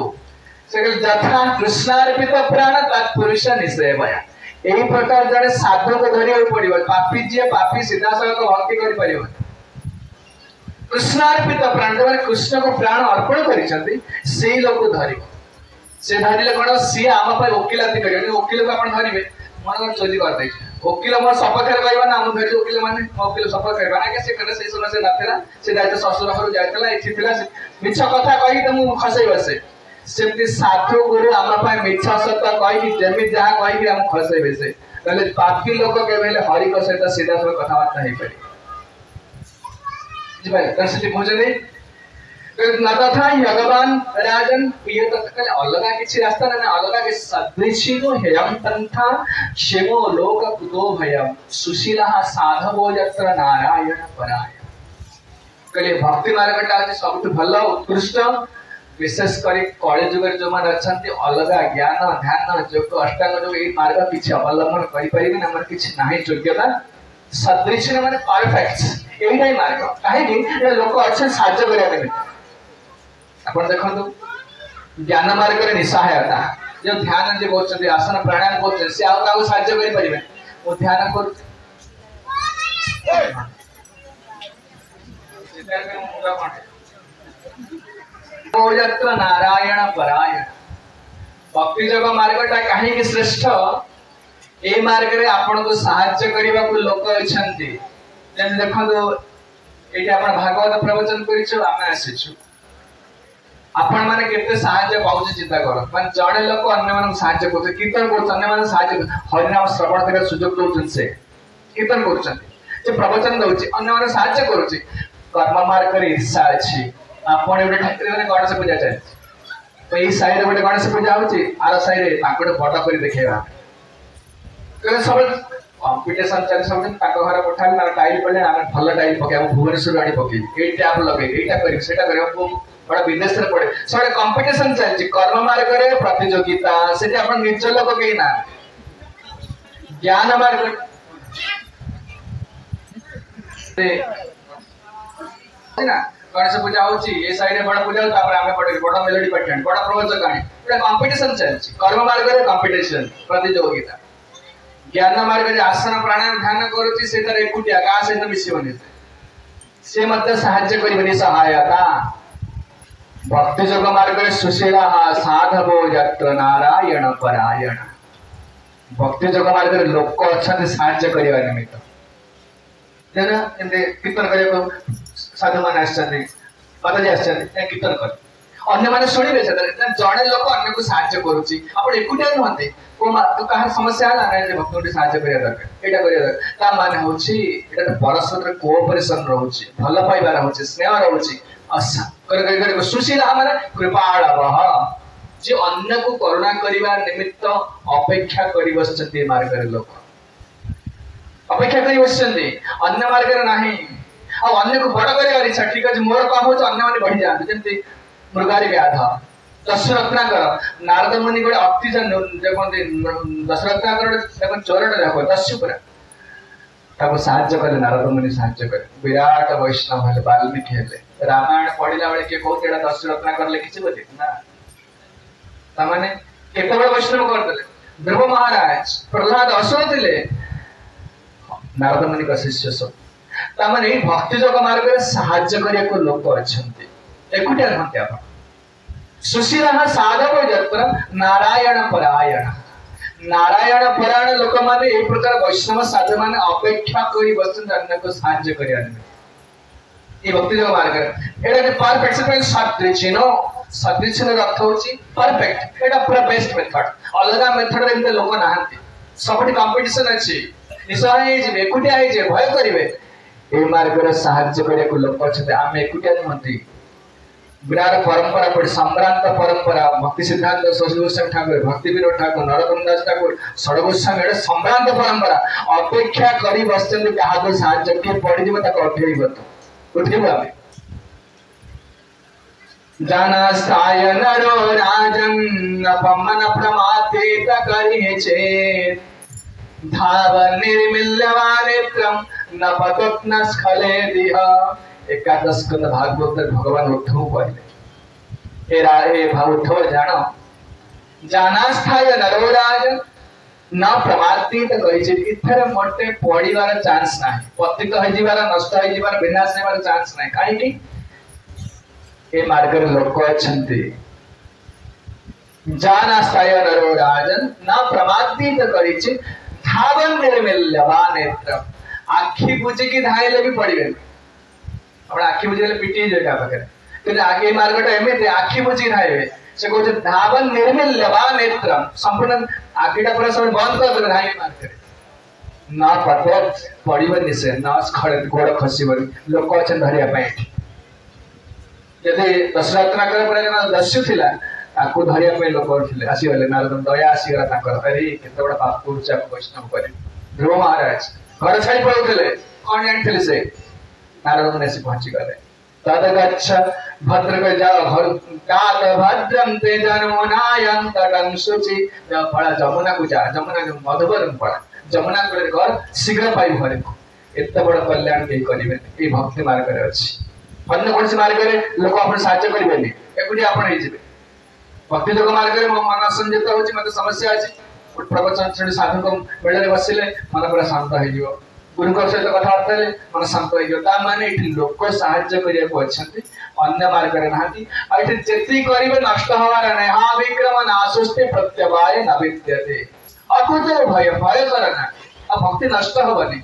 से जथा कृष्णार्पित प्राण तत्पुरुष निसेवया एही प्रकार जने साधु को धरियो पड़िबो पापी जे पापी सीधा सळग भक्ति करि परिबो कृष्णार्पित प्राण जने कृष्ण को प्राण अर्पण करिसंती सेही लोक धरिबो से धरिले कोन सी आम पर वकीलाती करियो वकील को आपण धरिबे मन चोरी कर दे वकील मोर सपक्षर कहबा ना हम धरि वकील माने वकील सपक्ष कहबा ना के से कने से सुन से नथला से दायित्व ससुर घर जायतला एथि थिला मिछ कथा कहि त मु खसै बसे सेमती साधु गुरु आम पाए मिछ सत कहि जेमि जहा कहि हम खसै बसे तले पापी लोक केबेले हरि को सहित सीधा सब कथा बात नै परि जी भाई तसे बुझले न तथा भगवान राजन प्रिय तत्काल अलगा किछि रास्ता ना अलगा के सदृशी नो हेयम तंथा क्षेमो लोक कुतो भयम सुशीलः साधवो यत्र नारायण पराय कहले भक्ति मार्गटा अछि सबटु भल उत्कृष्ट विशेष करी कଳି जुग जो मान अछंती अलग ज्ञान ध्यान योग अष्टांग योग ए मार्ग किछ अवलंबन करि परिबे न हमर किछ नाही योग्यता सदृश माने परफेक्ट एही मार्ग काहे कि लोक अच्छे साहाय्य करिया देबे अपन देखंतु ज्ञान मार्ग रे निसहायता जो ध्यान जे बोलछथि आसन प्राणायाम बोलछथि से आउ काउ साहाय्य करि परिबे ओ ध्यान को नारायण परायण भक्ति जग मार्गटा कहीं श्रेष्ठ ए मार्ग रे आपन को सहाय्य करबा को लोक अछंती जेन देखंतु एठी आपन भागवत प्रवचन करिछु आमे आसीछु आपन माने केते सहाय्य पाउछ चिंता कर माने जणे लोक अन्य मानन सहाय्य करछ कीर्तन करछ अन्य मानन सहाय्य हरिनाम श्रवण करे सुयोग दोछन से कीर्तन करछन जे प्रवचन दउछि अन्य मानन सहाय्य करूछि कर्म मार्ग रे ईर्षा अछि आपण एबे ठाकुर माने गणेश पूजा चाहे तो ई साइड रे गणेश पूजा होछि आर साइड रे ताकड़े बड़ करी देखेबा तो सब कंपटीशन चल सब दिन ताको घर पठाल ना टाइल पले आमे भल टाइल पके हम भुवनेश्वर आडी पके ए टैप लगे एटा करी सेटा करी हम बड़ा विदेश रे पड़े सब कंपटीशन चलछि कर्म मार्ग रे प्रतियोगिता सेठी आपण निज लोक केई ना ज्ञान मार्ग ना गणेश पूजा होची ए साइड रे बड़ पूजा तापर आमे पड़े बड़ मेलोडी पठन बड़ प्रवचन गाणी एटा कंपटीशन चलछि कर्म मार्ग रे कंपटीशन प्रतियोगिता ज्ञान मार्ग रे आसन प्राणायाम ध्यान करूची से तर एकुटिया का से तो मिसिबनी से मत सहाय्य करिबनी सहायता भक्ति जोग मार्ग रे सुशीला साधवो यत्र नारायण परायण भक्ति जोग मार्ग रे लोक अछन सहाय्य करिवा निमित्त तेना एंदे कीर्तन करियो साधु मान आछथि माताजी आछथि कीर्तन कर अन्य माने सुनिबे से जणे लोक अन्य को सहाय्य करूची आपण एकुटिया नहते को तो कहा समस्या आला ना जे भक्तोटी सहाय्य करिया दरकार एटा करिया दरकार ता माने होची एटा तो परस्पर रे कोऑपरेशन रहउची भल पाइबा रहउची स्नेह रहउची आशा कर सुशीला माने कृपाळवः जे अन्य को करुणा करिवा निमित्त अपेक्षा करि बसचते मार्ग रे लोक अपेक्षा करि बसचते अन्य मार्ग रे नाही आ अन्य को बड़ करिवार इच्छा ठीक अछि मोर काम हो अन्य माने बढ़ी जाते जेंति मृगारी व्याध दशरत्नाकर नारद मुनि गोटे अति देखते दशरत्नाकर देखो चोरटा देखो दस्युपुरा ताको साहाय्य कले नारद मुनि साहाय्य करे विराट वैष्णव हेले वाल्मीकि हेले रामायण पढ़िला बेले के कहते एटा दशरत्नाकर लिखिछि बोली ना तमाने केते बड़ वैष्णव करदेले ध्रुव महाराज प्रहलाद असुर थिले नारद मुनि का शिष्य सब तमाने भक्ति जोग मार्ग रे सहाय्य करिया को लोक अछंती एकुटिया नहते आपण सुशीला साधव यत्र नारायण परायण परायण लोक माने ए प्रकार वैष्णव साधु माने अपेक्षा करी बसन अन्य को सहाय्य करिया ए भक्ति जोग मार्ग एटा के परफेक्ट से सदृश नो अर्थ होची परफेक्ट एटा पूरा बेस्ट मेथड अलगा मेथड रे लोक नाहंती सबटी कंपटीशन अछि निसहाय जे एकुटिया है जे भय करिवे ए मार्ग रे सहाय्य करिया को लोक अछि आमे एकुटिया नहंती विराट परंपरा पड़ सम्रांत परंपरा भक्ति सिद्धांत सरस्वती गोस्वामी ठाकुर भक्ति विनोद ठाकुर नरोत्तम दास ठाकुर षड गोस्वामी एटा सम्रांत परंपरा अपेक्षा करी बसचंदी कहा को सहाय्य के पड़ी दिबो ताको उठेइबो तो उठेइबो आमे जानास्ताय नरो राजन अपमन प्रमाते त करिहे चेत धाव निर्मिल्यवानेत्रम न पतत न स्खले दिह एकादश स्कंद भागवत भगवान उद्धव कहले ए उद्धव जानो जानास्थाय नरोराज न प्रमादी त कहि जे इथर मोटे पड़ीवार चांस नाही पतित होई जीवार नष्ट होई जीवार विनाश नेबार चांस नाही काहे कि ए मार्ग रे लोक अछंती जानास्थाय नरोराज न प्रमादी त कहि जे धावन निर्मिल्यवान नेत्र आखी बुझी की धाइले भी पड़िबे अपना आखी बुझेले पिटी जेटा पकरे तो आगे मार्गटा एमिते आखी बुझी धाइबे से कहते धावन निर्मिल्यवान नेत्र संपूर्ण आखीटा पूरा सब बंद कर देबे धाइले मार्ग ना पतत पड़िबे से ना खड़े गोड़ खसिबे लोक अछन धरिया पाए यदि दशरत्नाकर पर जना दस्यु थिला आको धरिया पे लोक थिले आसी गले नारद दया आसी गला ताकर अरे केते बडा पाप पुरुषा वैष्णव करे ध्रुव महाराज घर छाड़ी पड़ुथिले कोन जानथिले से नारद ने से पहुंची गले तद गच्छ भद्रक जात भद्रम ते जन्मनायं तटं शुचि पड़ा जमुना को जा जमुना मधुबन पड़ा जमुना को घर शीघ्र पाई घरे को एत बड़ कल्याण के करिवे ए भक्ति मार्ग रे अछि अन्य कोन से मार्ग रे लोक अपन साहाय्य करिवेनी एकुडी आपण हे जिवे भक्ति लोक मार्ग रे मन संयत होछि मते समस्या अछि प्रवचन श्रेणी साधु को बेले बसिले मन पूरा शांत हो जिवो गुरु को सहित कथबार्ता रे मन शांत हो जिवो ता माने इठी लोक साहाय्य करिया को अछंती अन्य मार्ग रे नाहंती आ इठी जेति करिवे नष्ट होवार नै हा विक्रम नासुस्ते प्रत्यवाय न विद्यते अकुतो भय भय करना आ भक्ति नष्ट होबनी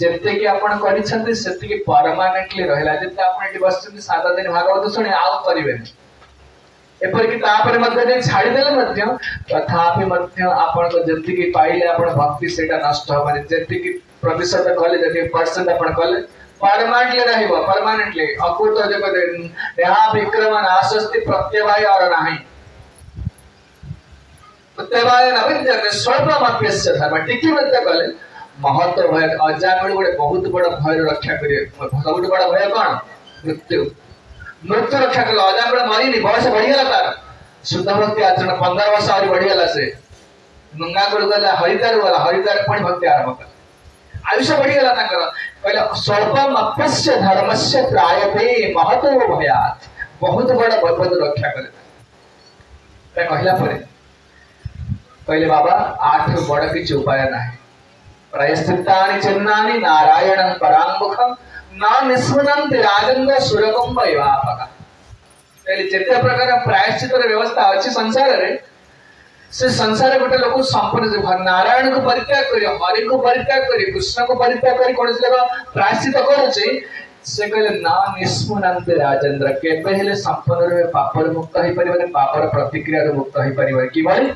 जेते कि आपण करिछंती सेति कि परमानेंटली रहला जेते आपण एठी बसछंती 7 दिन भागवत सुनि आउ करिवेनी एपर कि तापर मध्य जे छाडी देले मध्य तथापि मध्य आपण को जेति कि पाइले आपण भक्ति सेटा नष्ट होबनी जेति कि प्रतिशत कले जेति परसेंट आपण कले परमानेंटली रहइबो परमानेंटली अकुत जगत यहा विक्रम नासस्ति प्रत्यवाय और नाही प्रत्यवाय न विद्यते स्वल्पमप्यस्य धर्म टिकी मध्य कले महत्व भय अजामिल गोटे बहुत बड़ भय रक्षा करिए सबुठ बड़ भय कौन मृत्यु मृत्यु रक्षा कर अजामिल मरीनी बयस बढ़िगला तार शुद्ध भक्ति आचरण 15 वर्ष और बढ़िगला से नुंगा गोल गला हरिदार पण भक्ति आरंभ कर आयुष्य बढ़िगला ताकर कहले स्वल्पम अपस्य धर्मस्य त्रायते महत्व भयात बहुत बड़ पद रक्षा करे ता कहला परे कहले बाबा 8 बड़ किछ उपाय नाही प्रायश्चित्तानि चिन्नानि नारायणं परांमुखं न निस्मनन्ति राजन्द सुरकं वैवापक कहले जेते प्रकार प्रायश्चित रे व्यवस्था अछि संसार रे से संसार गोटे लोक संपूर्ण नारायण को परित्याग करी हरि को परित्याग करी कृष्ण को परित्याग करी कोन से प्रायश्चित करूची से कहले न निस्मनन्ति राजेंद्र केबे हेले संपूर्ण रे पापर मुक्त होई परिबे पापर प्रतिक्रिया रे मुक्त होई परिबे कि भई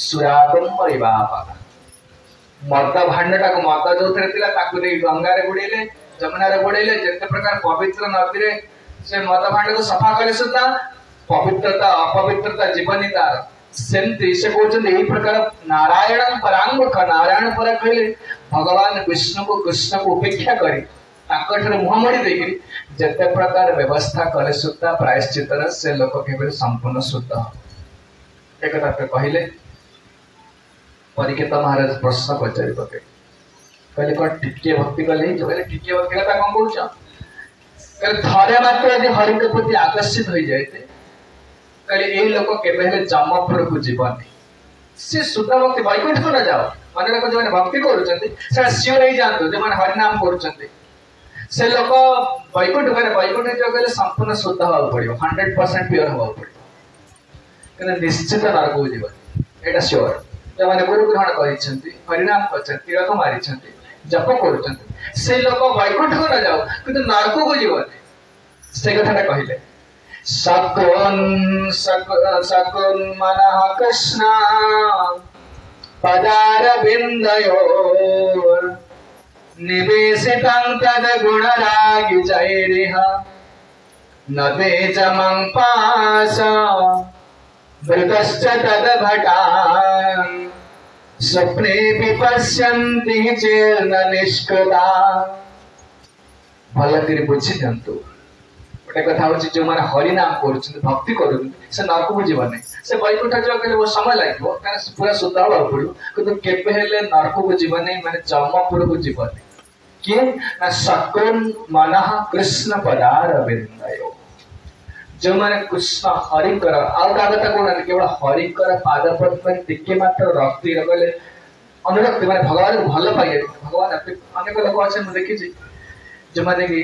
सुरागम वैवापक मर्द भांडटा को मर्द जो थिला ताकु नै गंगा रे बुडीले जमुना रे बुडीले जेते प्रकार पवित्र नदी रे से मर्द भांड को सफा करे सुता पवित्रता अपवित्रता जीवनी तार सेमती से कहउछन एही प्रकार नारायण परांगमुख नारायण पर कहले भगवान विष्णु को कृष्ण को उपेक्षा करी ताकठरे मुह मोड़ी देकरी जेते प्रकार व्यवस्था करे सुता प्रायश्चित से लोक केबे संपूर्ण शुद्ध एक बात कहले परिकेत महाराज प्रश्न पचारि पके कहले कोन टिके भक्ति कले जो कहले टिके भक्ति का कोन कहउछ कहले थरे मात्र यदि हरि के प्रति आकर्षित होई जायते कहले एही लोक केबे हेले जमपुर को जीवनी से शुद्ध भक्ति वैकुंठ को न जाओ माने लोक जो भक्ति करूचंती से सियोर ही जानतो जे माने हरि नाम करूचंती से लोक वैकुंठ जो कहले संपूर्ण शुद्ध होवा पड़ियो 100% प्योर होवा पड़ियो कहले निश्चित नरक को जीवन एटा सियोर जमाने गुरु ग्रहण करिसेंती हरिनाम करछंती तीर्थ मारिसेंती जप करूछंती से लोक वैकुंठ को न जाओ किंतु नरक को जीवन से कथाटा कहिले सकुन मनः कृष्ण पदार बिंदयोर निवेशितं तद गुणरागि जैरिह नदे जमं पास मृतश्च तद भटान् स्वप्ने विपश्यन्ति चेर्न निष्कृता भल करी बुझी दियंतु गोटे कथा होछि जो माने हरि नाम करूछन भक्ति करूछन से नरक को जीवन नहीं से वैकुंठ जो कहले वो समय लागो कारण पूरा शुद्ध होबा पड़ो किंतु केबे हेले नरक को जीवन नहीं माने जमपुर को जीवन के ना सकुन मनः कृष्ण पदार बिंदयो जो माने कृष्ण हरि कर आउ कागता कोन केवल हरि कर पाद पद्म टिके मात्र रक्ति रगले अनुरक्ति माने भगवान को भल पाइए भगवान अनेक लोक अछि म देखि छी जो माने कि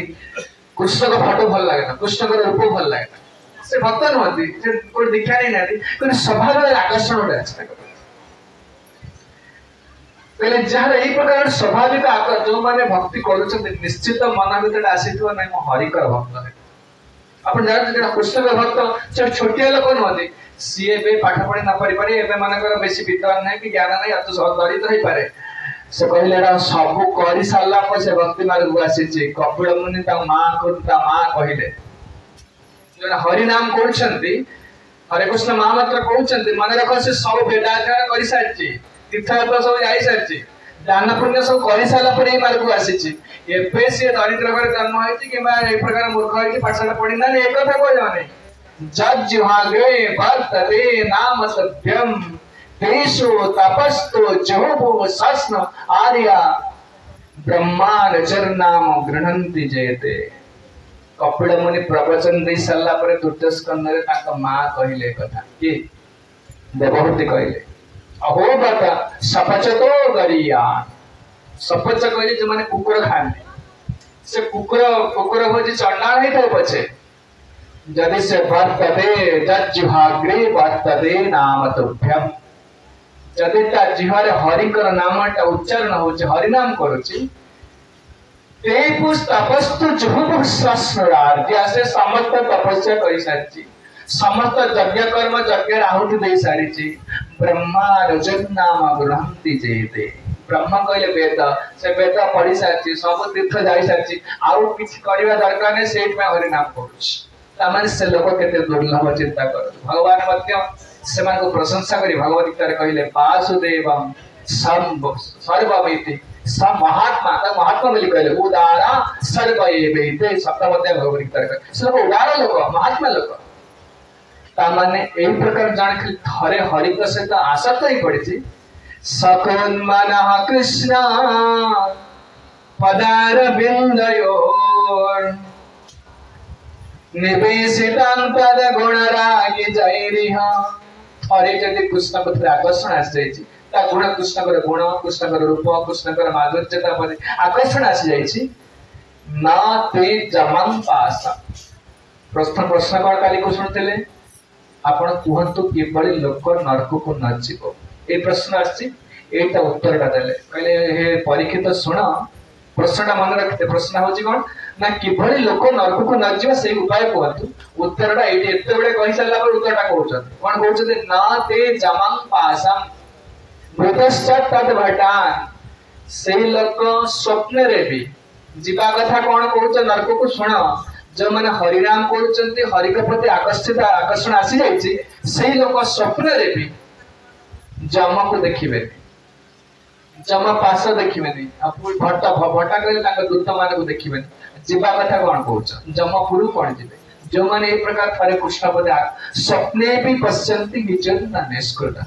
कृष्ण का फोटो भल लागे ना कृष्ण का रूप भल लागे ना से भक्त नहती जे कोई दीक्षा नहीं नाती कोन स्वभाव आकर्षण होते अछि पहले जहां एही प्रकार स्वाभाविक आकर जो माने भक्ति करूछन निश्चित मन भीतर आसीथो नै म हरि कर भक्त है अपन जान जे कृष्ण का भक्त से छोटिया लोक नहती सीए बे पाठ पढ़ी ना परि परि एबे मानकर बेसी विद्वान नै कि ज्ञान नै अत दरिद्र ही पारे से कहले सब करि साला पर से भक्ति मार्ग को आसी कपिल मुनि ता मां कहले जो हरि नाम करूछंती हरे कृष्ण महामंत्र कहउछंती माने रख से सब वेदाध्ययन करि सारछि तीर्थयात्रा सब जाई सारछि दान पुण्य सब कर सारा पर मार्ग को आसी एवं सी दरिद्र घर जन्म होती कि प्रकार मूर्ख होती पाठशाला पढ़ी ना एक कथा कह जज्जुहाग्रे वर्तते नाम सत्यम तेषु तपस्तु जुहुः सस्न आर्या ब्रह्मानचरनाम गृह्णन्ति जयते। कपिल मुनि प्रवचन दे सारा पर तृतीय स्कंद रे ताका मां कहिले कथा कि देवहूति कहले अहो बता सपचतो गरिया सपच कहले जो माने कुकुर खाने से कुकुर हो जे चंडाल है तो पछे जदि से वर्तते जज्जुहाग्रे वर्तते नाम तुभ्यम जदि ता जिहरे हरिकर नामटा उच्चारण होचे हरि नाम करूची ते पुस तपस्तु जुहुः सस्नरार्य से समस्त तपस्या करि सारची समस्त यज्ञ कर्म यज्ञ आहुति दे सारिची ब्रह्मा रजत नाम गृह्णन्ति जेते ब्रह्म कहले वेद से वेद पढ़ी सारची सब तीर्थ जाई सारची आउ किछ करबा दरकार नै सेठ में हरि नाम करूची तामाने से लोक केते दुर्लभ चिंता कर भगवान मध्य सेमान को प्रशंसा करी भगवत गीता रे कहले वासुदेवम सर्वमिति सब महात्मा ता महात्मा बोली कहले उदारा सर्वएवैते सप्तमध्याय भगवत गीता रे सब उदार लोक महात्मा लोक तामाने एही प्रकार जान के थरे हरि के सहित आसक्त ही पड़ी सकल मनः कृष्ण पदार बिंदयोर निवेशितं तद गुणरागि जैरिह थरे जदि कृष्ण प्रति आकर्षण आसी जाइछि ता गुण कृष्णकर गुण कृष्णकर रूप कृष्णकर माधुर्यता पर आकर्षण आसी जाइछि ना ते जमं पास प्रश्न कौन काली को सुनतेले आपण कहंतु केबळी लोक नरक को न जीव ए प्रश्न आछि एटा उत्तरटा देले कहले हे परीक्षित सुन प्रश्नटा मन रखते प्रश्न होची कोन ना किभଳି लोक नरक को न जीव से उपाय कहतु उत्तरटा एटी एते बडे कहि साला पर उत्तरटा कहउछन कोन कहउछन ना ते जमं पासम भूतश्च तद भटान से लोक स्वप्न रे भी जीवा कथा कोन कहउछ नरक को सुन जो माने हरि नाम कहउछन्ती हरि के प्रति आकर्षण आसी जाइछि से लोक स्वप्न रे भी जम को देखिबे जमा पास देखिबे नहीं आपु भट्टा भट्टा करे तांग दूत माने को देखिबे जीवा कथा कोन कहउछ जमपुरु कोन जिबे जो माने ए प्रकार थारे कृष्ण पद स्वप्ने भी पश्यन्ति निजन निष्कृत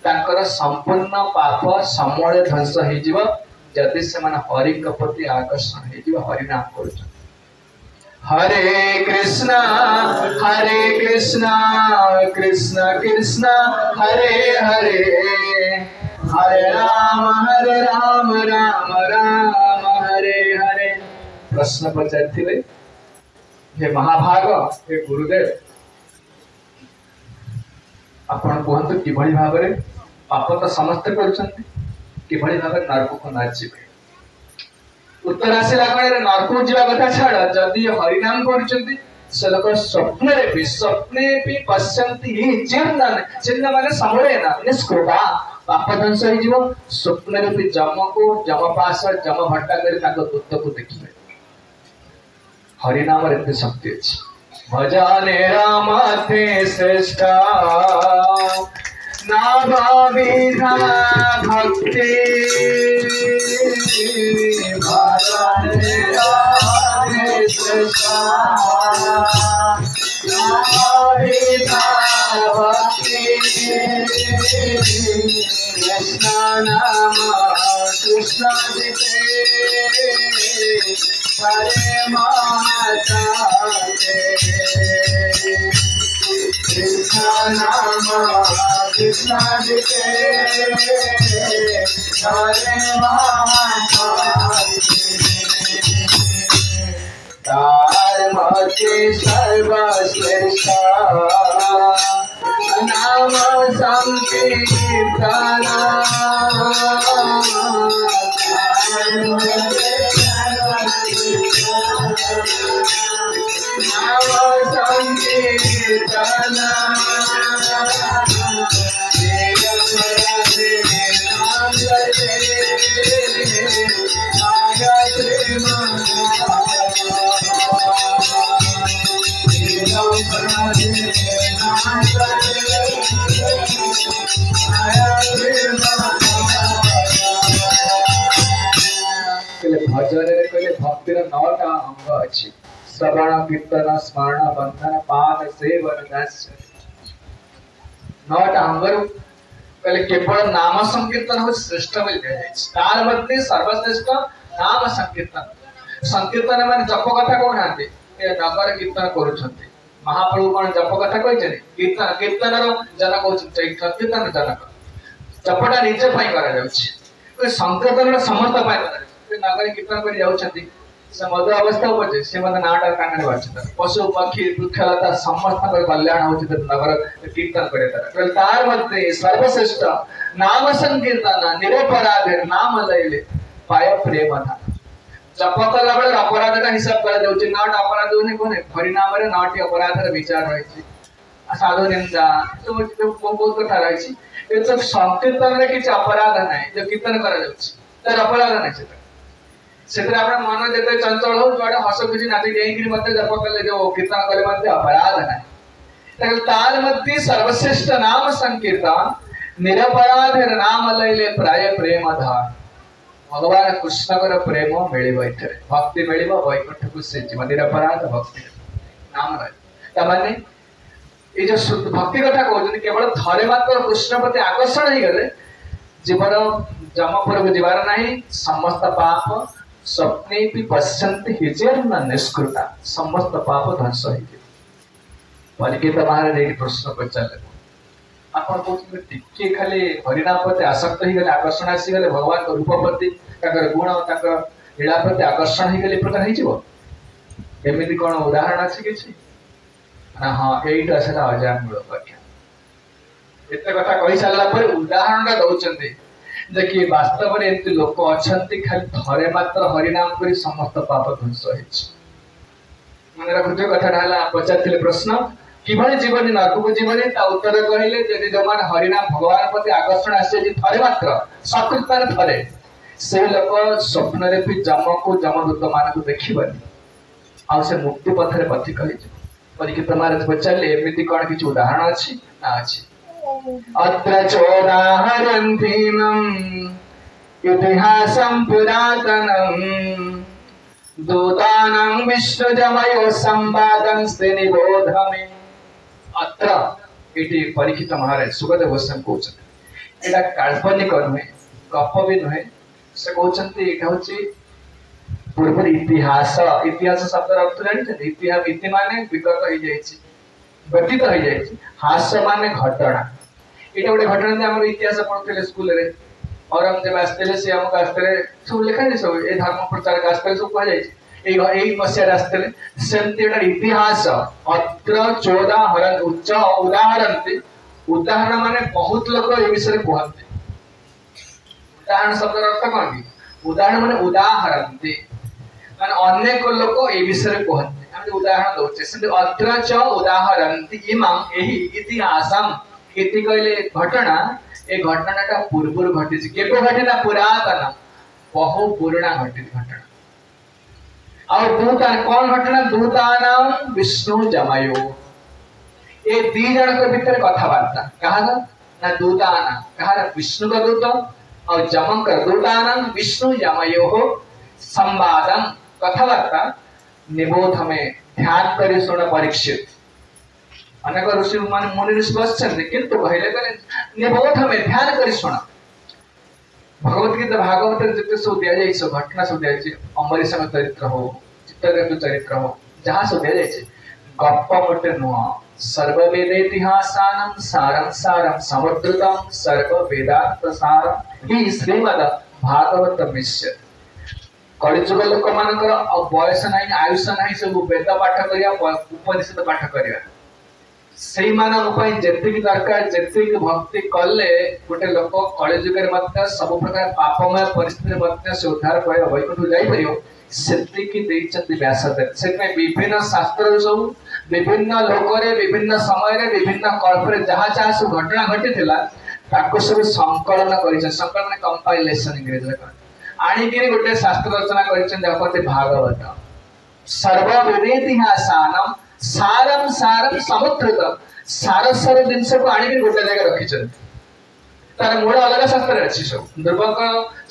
तांकर संपूर्ण पाप समूले ध्वंस हे जीव जदि से माने हरि के प्रति आकर्षण हे जीव हरि नाम कहउछ हरे कृष्णा कृष्ण कृष्ण हरे हरे हरे राम राम राम हरे हरे। प्रश्न पचारिथिले हे महाभाग हे गुरुदेव आपण कहंतु किभଳି भाबरे पाप तो समस्त करछन्ति किभଳି भाबरे नरक को न जीवे उत्तर आसिला कळे नरक जीवा कथा छाड़ जदि हरि नाम करछन्ति से लोक स्वप्ने भी पश्यन्ति चिन्ह माने समरे ना निष्कृता पाप ध्वंस हो जीव स्वप्न रे भी जम को जम पास जम भट्टा करे ताको दूत को देखिबे हरि नाम रे शक्ति अछि भजने राम ते श्रेष्ठ नाभाविधा भक्ति भजने राम ते श्रेष्ठ नाभाविधा भक्ति कृष्ण नाम कृष्ण हरे माता कृष्ण नाम कृष्ण हरे माता तारमति सर्वश्रेष्ठ नाम संकीर्तन नाम संकीर्तन भजन कहले भक्तिर 9टा अंग अच्छी श्रवण कीर्तन स्मरण बंधन पान सेवन दास्य 9टा अंग कहले केवल नाम संकीर्तन हो श्रेष्ठ मिल तार मध्य सर्वश्रेष्ठ नाम संकीर्तन संकीर्तन माने जप कथा कहू ना नगर कीर्तन करुछंती महाप्रभु कौन जप कथा कहते कीर्तन कीर्तन जनक होती संकीर्तन जनक जपटा निजे करा संकीर्तन समस्त नगर कीर्तन कर जाउछंती से मधु अवस्था उपजे से मत नाटा कान बाछत पशु पक्षी वृक्षलता समस्त कल्याण होती नगर कीर्तन करे तार मध्य सर्वश्रेष्ठ नाम संकीर्तन निरपराध नाम लैले पाय प्रेम था जप कला बेले अपराध का हिसाब करा जाउछि 9टा अपराध होने कोने हरिनाम रे 9टी अपराध रे विचार रहिछि साधु निंदा तो बहुत कथा रहिछि ए तो संकीर्तन रे किछ अपराध नै जो कीर्तन करा जाउछि तर अपराध नै सेतरा आपण मन जेते चंचल हो जोडे हस खुशी नाचि डेंगिरी मते जप कले जो कीर्तन करे मते अपराध नै तक तार मध्य सर्वश्रेष्ठ नाम संकीर्तन निरपराध नाम लैले प्राय प्रेम धार भगवान कृष्ण प्रेम मिल भक्ति मिल वैकुंठ को निरपराध भक्ति नाम रहे ये जो भक्ति कथा कहते केवल थरे मात्र कृष्ण प्रति आकर्षण हो गले जीवन जमपुर को जीवार नहीं समस्त पाप स्वप्ने भी पश्यन्ति हिजेर्न निष्कृता समस्त पाप ध्वंस हो परिकेत महाराज प्रश्न पचारे आपण कहते टिके खाली हरिनाम प्रति आसक्त हो गले आकर्षण आसीगले भगवान को रूप प्रति गुण लीला प्रति आकर्षण हो गले प्रकार होमती कौन उदाहरण अच्छी किसी ना हाँ यहीटा से अजान मूलक व्याख्या एत कथा कही सारा उदाहरण दौरान देखिए वास्तव में एमती लोक अच्छा खाली थरे मात्र हरिनाम कर समस्त पाप ध्वंस मन रखुथ कथा पचार प्रश्न किभली जीवन नरक को जीवन उत्तर कहले जदि जो मान हरिनाम भगवान प्रति आकर्षण आसे थरे मात्र सकृत मान थरे से लोक स्वप्न रे भी जम को जमदूत मान को देखिबनी आ से मुक्ति पथरे पथिक परिकित महाराज पचारे एमती कौन किसी उदाहरण अच्छी ना अच्छी अत्र चोदाहरन्तीनम् इतिहासं पुरातनम् दूतानां विष्णुजमयो संवादंस्ते निबोध मे अत्र इति परिकित महाराज सुगदेव गोस्वामी कहते एटा काल्पनिक नुहे गप भी नुहे से कहते एटा होची पूर्व इतिहास इतिहास शब्द अर्थ जानते इतिहास इति माने विगत हो जाइछि व्यतीत हो जाइछि हास माने घटना एटा गोटे घटना हम इतिहास पढ़ुले स्कूल रे औरंगजेब आस्ते से हमको आस्ते सब लिखा सब ए धर्म प्रचार का आस्ते सब कह जाइछि एई मसिया आस्ते सेमति एटा इतिहास अत्र 14 हरन उच्च उदाहरण उदाहरण माने बहुत लोग ए विषय कहते उदाहरण शब्द अर्थ कौन उदाहरण माने उदाहरण माने अनेक लोक ए विषय कहते हम उदाहरण दउछे से अत्र च उदाहरन्ति इमां एही इतिहासं इति कहले घटना ए घटनाटा पूर्व घटी केबे घटना पुरातन बहु पुराना घटित घटना और दूता कौन घटना दूतानां विष्णु जमयो ए दी जन के भीतर कथावार्ता कहा ना दूताना कहा विष्णु का दूत और जमं का दूतानां विष्णु जमयो संवादं कथावार्ता निबोध में ध्यान करी सुन परीक्षित अनेक ऋषि मान मुनि ऋषि बसछन्ते किंतु कहले करे निबोध में ध्यान करी सुन भगवत गीता भागवत जिते सब दिया जाय सब घटना सब दिया जाय अम्बरीश चरित्र हो चित्तरकेतु चरित्र हो जहां सब दिया जाय गप्प मोटे नुह सर्व वेद इतिहासानं सारं सारं समुद्रतम सर्व वेदांत सारं ही श्रीमद् भागवत मिश्र कलिजुग लोक मानकर बयस नहीं आयुष नहीं सब वेद पाठ करिया उपनिषद पाठ करिया सेही मानक पई जेतिक दरकार जेतिक भक्ति कले गोटे लोक कलिजुग रे मत सब प्रकार पापमय परिस्थिति मत से उद्धार कर वैकुंठ जाई परियो सेतिक देइचंती व्यासदेव सेमे विभिन्न शास्त्र सब विभिन्न लोक रे विभिन्न समय रे विभिन्न कल्प रे जहा जहा सब घटना घटी थिला ताको सब संकलन करिछ संकलन कंपाइलेशन इंग्लिश रे आनिकिरी गोटे शास्त्र रचना करिछन देखते भागवत सर्व वेदेतिहासानं सारं सारं समुद्रतम सार सार जिनस को आनिकिरी गोटे जगह रखिछन तार मूल अलग शास्त्र अछि सब दुर्बक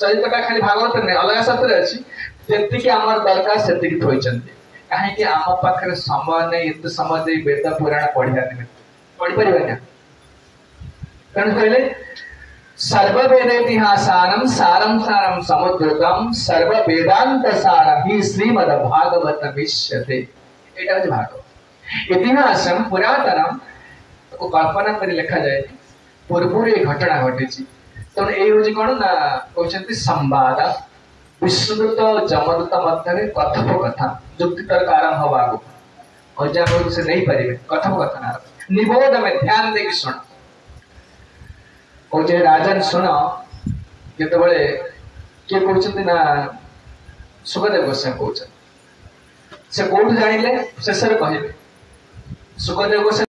चरित्रटा खाली भागवत नै अलग शास्त्र अछि ଯେତିକି ଆମର ଦରକାର ସେତିକି ଥୋଇଛନ୍ତି। କାହିଁକି ଆମ ପାଖରେ ସମୟ ନାହିଁ ଏତେ ସମୟ ଦେଇ ବେଦ ପୁରାଣ ପଢିବା ନିମନ୍ତେ ପଢିପାରିବାନି। ତେଣୁ କହିଲେ सर्व वेद इतिहासारम सारम सारम समुद्रतम सर्व वेदांत सार ही श्रीमद् भागवत विश्यते। एटा होची भागवत इतिहासम पुरातनम को कल्पना कर लिखा जाए पूर्व घटना घटी। तेणु ये हूँ कौन ना कहते संवाद विष्णुदूत और जमदूत मध्य कथोपकथन जुक्ति तर्क आरंभ हवा आगु अजा से नहीं पारे कथोपकथन निबोध में ध्यान देख शुण कहे राजन शुण जिते किए कहते ना सुखदेव गोस्वामी कहते से कौट जानिले शेष कहे सुखदेव गोस्वामी